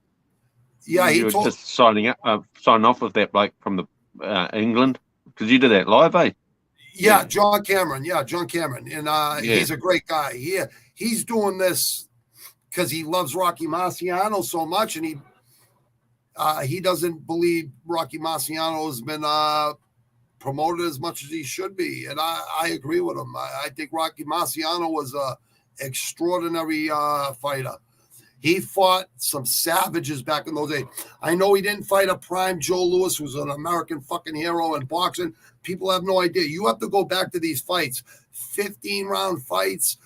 Yeah, he told just signing off with that bloke from the England, because you did that live, eh? Yeah, John Cameron. Yeah, John Cameron. And he's a great guy. He's doing this because he loves Rocky Maciano so much, and he doesn't believe Rocky Maciano has been promoted as much as he should be. And I agree with him. I think Rocky Maciano was a extraordinary fighter. He fought some savages back in those days. I know he didn't fight a prime Joe Louis, who's an American fucking hero in boxing. People have no idea. You have to go back to these fights, 15-round fights,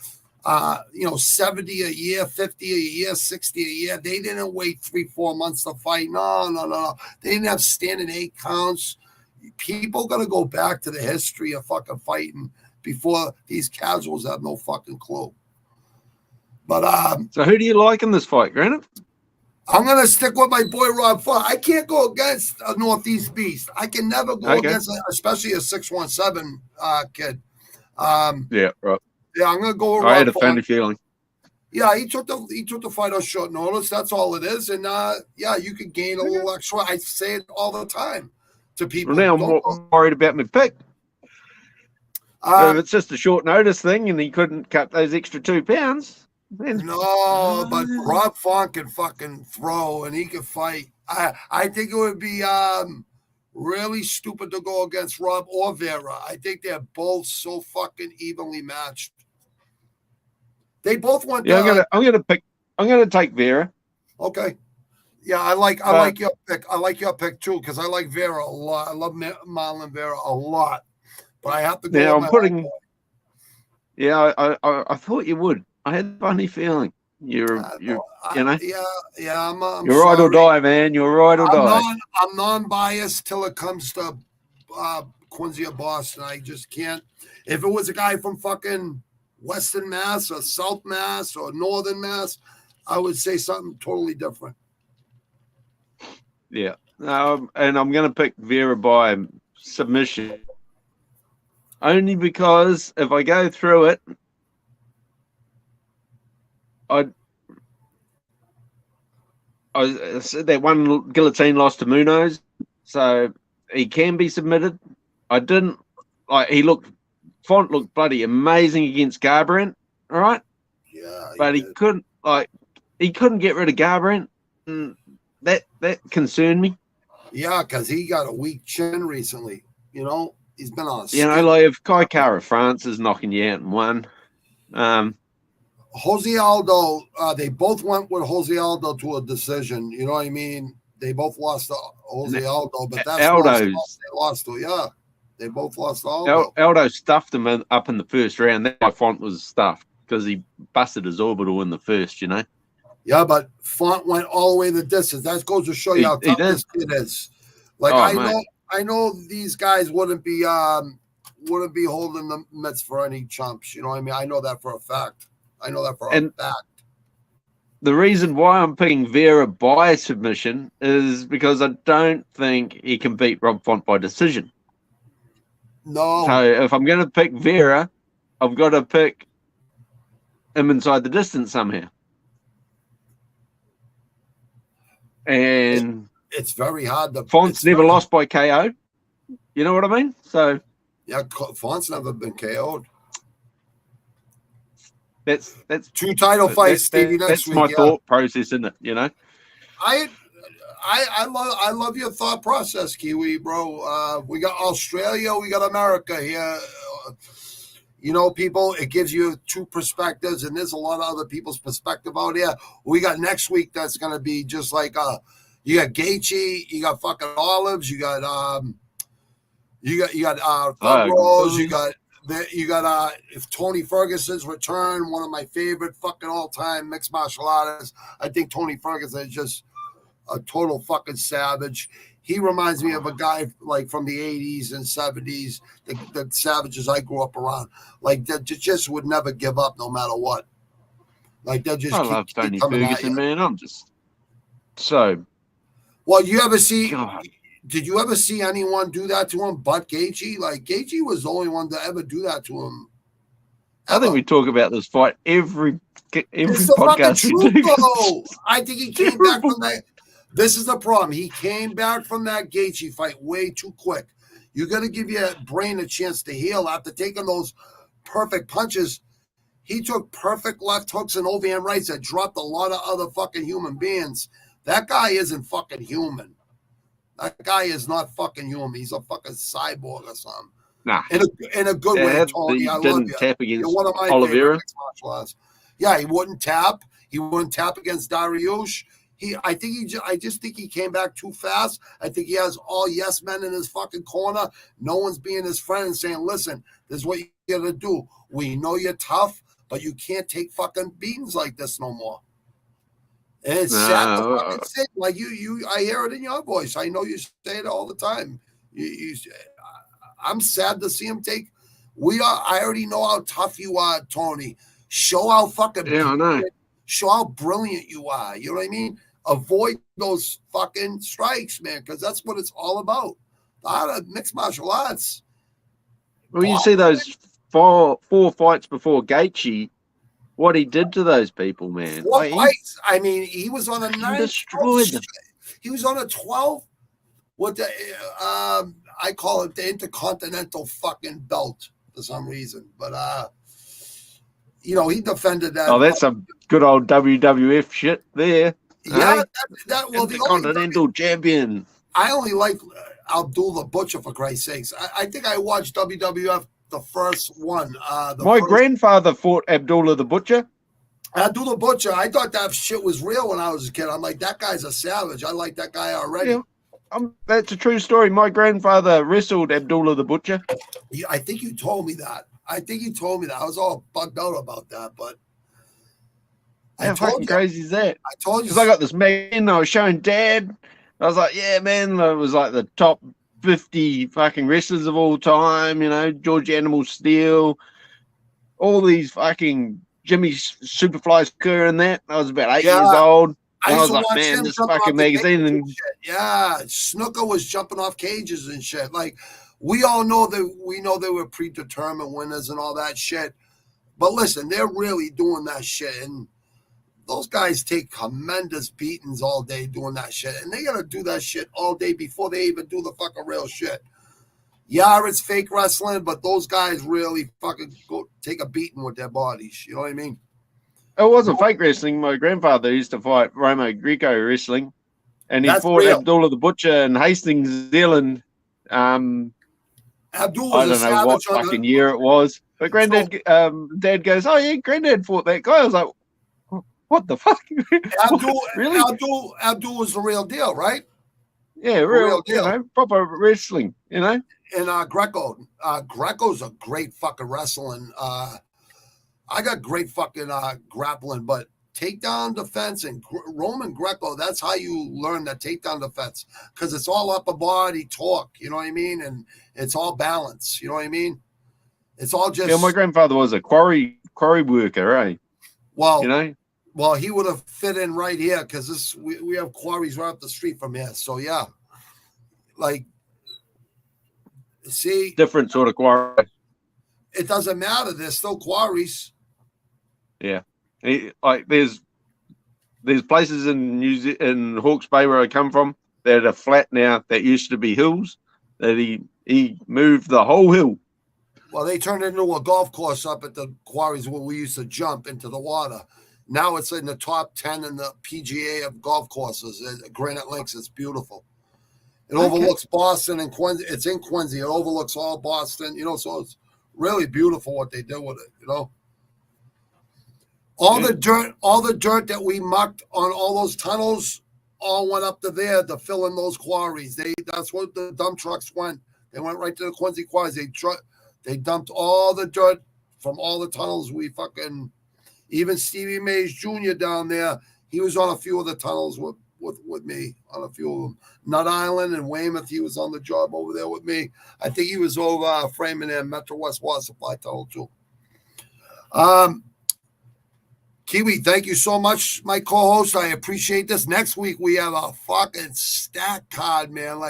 70 a year, 50 a year, 60 a year. They didn't wait 3-4 months to fight. No. They didn't have standing 8 counts. People got to go back to the history of fucking fighting before these casuals have no fucking clue. But so who do you like in this fight, Granite? I'm gonna stick with my boy Rob Font. I can't go against a Northeast beast. I can never go against, especially a 617 kid. Yeah, right. Yeah, I'm gonna go with I Rob had a Font. funny feeling. Yeah, he took the fight on short notice. That's all it is. And you could gain a little extra. I say it all the time to people. Well, now I'm worried about my pick. If it's just a short notice thing and he couldn't cut those extra 2 pounds. No, but Rob Font can fucking throw and he can fight. I think it would be really stupid to go against Rob or Vera. I think they're both so fucking evenly matched. They both want. Yeah, I'm gonna take Vera. Okay. Yeah, I like your pick. I like your pick too because I like Vera a lot. I love Marlon Vera a lot, but I have to go. Now with I'm putting. Yeah, I thought you would. I had a funny feeling. You're Yeah. I'm you're sorry. right or die, man. You're right or die. I'm non-biased till it comes to Quincy or Boston. I just can't. If it was a guy from fucking Western Mass or South Mass or Northern Mass, I would say something totally different. Yeah. And I'm going to pick Vera by submission. Only because if I go through it, I said that one guillotine lost to Munoz, so he can be submitted. I didn't like. Font looked bloody amazing against Garbrandt, all right. Yeah, but he couldn't get rid of Garbrandt. And that concerned me. Yeah, because he got a weak chin recently. He's been on. Like if Kai Kara France is knocking you out in one. Jose Aldo, they both went with Jose Aldo to a decision. You know what I mean? They both lost to Jose Aldo, but that's Aldo's. They lost to. Yeah, they both lost to Aldo. Aldo stuffed him up in the first round. That Font was stuffed because he busted his orbital in the first. Yeah, but Font went all the way the distance. That goes to show you how tough this kid is. Like I know these guys wouldn't be holding the mitts for any chumps. You know what I mean? I know that for a fact. The reason why I'm picking Vera by submission is because I don't think he can beat Rob Font by decision. No. So if I'm going to pick Vera, I've got to pick him inside the distance somehow. And it's very hard to. Font's never lost by KO. You know what I mean? So yeah, Font's never been KO'd. That's 2 title fights, Stevie. That's my thought process, isn't it? I love your thought process, Kiwi, bro. We got Australia, we got America here. People, it gives you 2 perspectives, and there's a lot of other people's perspective out here. We got next week that's gonna be just like you got Gaethje, you got fucking Olives, you got Thug Rose, you got if Tony Ferguson's return, one of my favorite fucking all-time mixed martial artists. I think Tony Ferguson is just a total fucking savage. He reminds me of a guy like from the 80s and 70s, the savages I grew up around. Like that just would never give up no matter what. Like they just. I love Tony Ferguson, man. I'm just so. Well, you ever see? God. Did you ever see anyone do that to him but Gaethje? Like Gaethje was the only one to ever do that to him. I think we talk about this fight every it's podcast. I think he came back from that. This is the problem. He came back from that Gaethje fight way too quick. You got to give your brain a chance to heal after taking those perfect punches. He took perfect left hooks and overhand rights that dropped a lot of other fucking human beings. That guy isn't fucking human. That guy is not fucking human. He's a fucking cyborg or something. Nah. In a good way, Tony. He I love didn't you. tap against You're one of my Oliveira. favorite mixed martial arts. Yeah, he wouldn't tap. He wouldn't tap against Dariush. I just think he came back too fast. I think he has all yes men in his fucking corner. No one's being his friend and saying, listen, this is what you gotta do. We know you're tough, but you can't take fucking beatings like this no more. And it's sad to fucking say. Like I hear it in your voice. I know you say it all the time. I'm sad to see him take. I already know how tough you are, Tony. Show how fucking I know. Show how brilliant you are. You know what I mean? Avoid those fucking strikes, man, because that's what it's all about. A lot of mixed martial arts. Well, you see those four fights before Gaethje, what he did to those people, man. Four fights. I mean, he was on a 9. Destroyed them. He was on a 12. What the I call it the Intercontinental fucking belt for some reason, but he defended that. Oh, that's some good old WWF shit there. Yeah, the Continental Champion. I only like Abdul the Butcher, for Christ's sakes. I think I watched WWF the first one. My grandfather fought Abdullah the Butcher. Abdul the Butcher. I thought that shit was real when I was a kid. I'm like, that guy's a savage. I like that guy already. Yeah, that's a true story. My grandfather wrestled Abdullah the Butcher. I think you told me that. I was all bugged out about that, but how fucking crazy is that? I told you. Because I got this magazine I was showing Dad. I was like, yeah, man, it was like the top 50 fucking wrestlers of all time, George Animal Steel, all these fucking Jimmy Superfly Kerr and that. I was about 8 years old. And I was like, man, this fucking magazine. And yeah, Snooker was jumping off cages and shit. Like, we all know that they were predetermined winners and all that shit. But listen, they're really doing that shit. And those guys take tremendous beatings all day doing that shit. And they got to do that shit all day before they even do the fucking real shit. Yeah, it's fake wrestling, but those guys really fucking go take a beating with their bodies. You know what I mean? It wasn't fake wrestling. My grandfather used to fight Romo Greco wrestling. And he fought real. Abdullah the Butcher in Hastings, New Zealand. Abdul I don't know what fucking year it was. But Dad goes, oh, yeah, Granddad fought that guy. I was like, what the fuck? Really? Abdul was the real deal, right? Yeah, real deal. Proper wrestling, And Greco's a great fucking wrestling. I got great fucking grappling, but takedown defense and Roman Greco, that's how you learn that takedown defense, because it's all upper body torque, you know what I mean? And it's all balance, you know what I mean? It's all just... Yeah, my grandfather was a quarry worker, eh? Well, Well, he would have fit in right here because we have quarries right up the street from here. So, yeah. Like, see... Different sort of quarry. It doesn't matter. There's still quarries. Yeah. There's places in Hawke's Bay where I come from that are flat now that used to be hills, that he moved the whole hill. Well, they turned it into a golf course up at the quarries where we used to jump into the water. Now it's in the top 10 in the PGA of golf courses. Granite Links, it's beautiful. It overlooks Boston and Quincy. It's in Quincy. It overlooks all Boston, so it's really beautiful what they did with it, All the dirt that we mucked on all those tunnels all went up to there to fill in those quarries. That's what the dump trucks went. They went right to the Quincy quarries. They dumped all the dirt from all the tunnels. Even Stevie Mays Jr. down there, he was on a few of the tunnels with me, on a few of them. Nut Island and Weymouth, he was on the job over there with me. I think he was over framing in Metro West Water Supply Tunnel too. Kiwi, thank you so much, my co-host. I appreciate this. Next week, we have a fucking stacked card, man.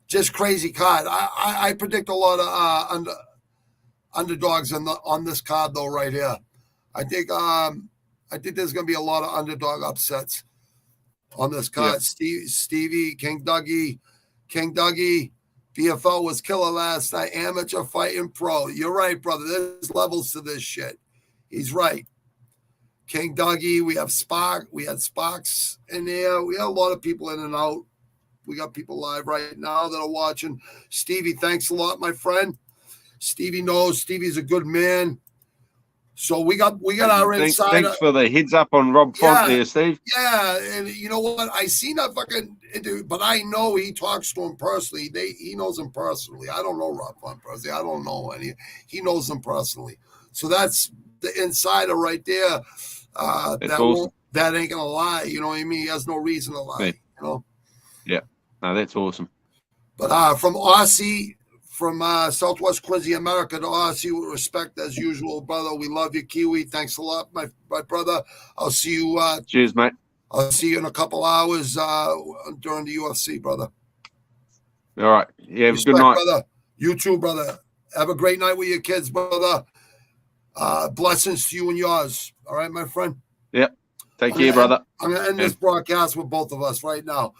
Just crazy card. I predict a lot of underdogs on this card, though, right here. I think there's going to be a lot of underdog upsets on this card. Yeah. Stevie, King Dougie, BFL was killer last night. Amateur fighting pro. You're right, brother. There's levels to this shit. He's right. King Dougie, we have Spark. We had Sparks in there. We had a lot of people in and out. We got people live right now that are watching. Stevie, thanks a lot, my friend. Stevie knows Stevie's a good man. So we got our insider. Thanks for the heads up on Rob Font there, Steve. Yeah, and you know what? I seen that fucking interview, but I know he talks to him personally. He knows him personally. I don't know Rob Font personally. I don't know any. He knows him personally. So that's the insider right there. That's awesome. That ain't gonna lie. You know what I mean? He has no reason to lie. Yeah. You know. Yeah. No, that's awesome. But from Aussie. From Southwest Quincy, America to Aussie, with respect as usual, brother. We love you, Kiwi. Thanks a lot, my brother. I'll see you. Cheers, mate. I'll see you in a couple hours during the UFC, brother. All right. Yeah, respect, good night. brother. You too, brother. Have a great night with your kids, brother. Blessings to you and yours. All right, my friend? Yep. Take care, brother. I'm going to end this broadcast with both of us right now.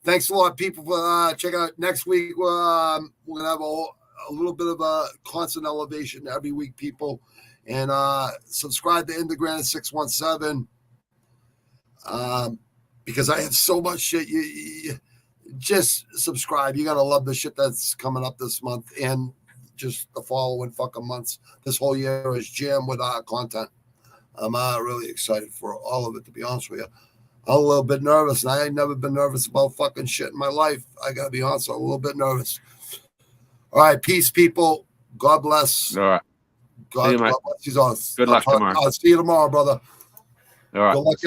Thanks a lot, people, for check out next week. We're going to have a little bit of a constant elevation every week, people. And subscribe to Instagram 617 because I have so much shit. You just subscribe. You're going to love the shit that's coming up this month and just the following fucking months. This whole year is jammed with content. I'm really excited for all of it, to be honest with you. I'm a little bit nervous, and I ain't never been nervous about fucking shit in my life. I got to be honest, I'm a little bit nervous. All right, peace, people. God bless. All right. God, See you, mate. God bless you all. Good luck tomorrow. I'll see you tomorrow, brother. All right. Good luck.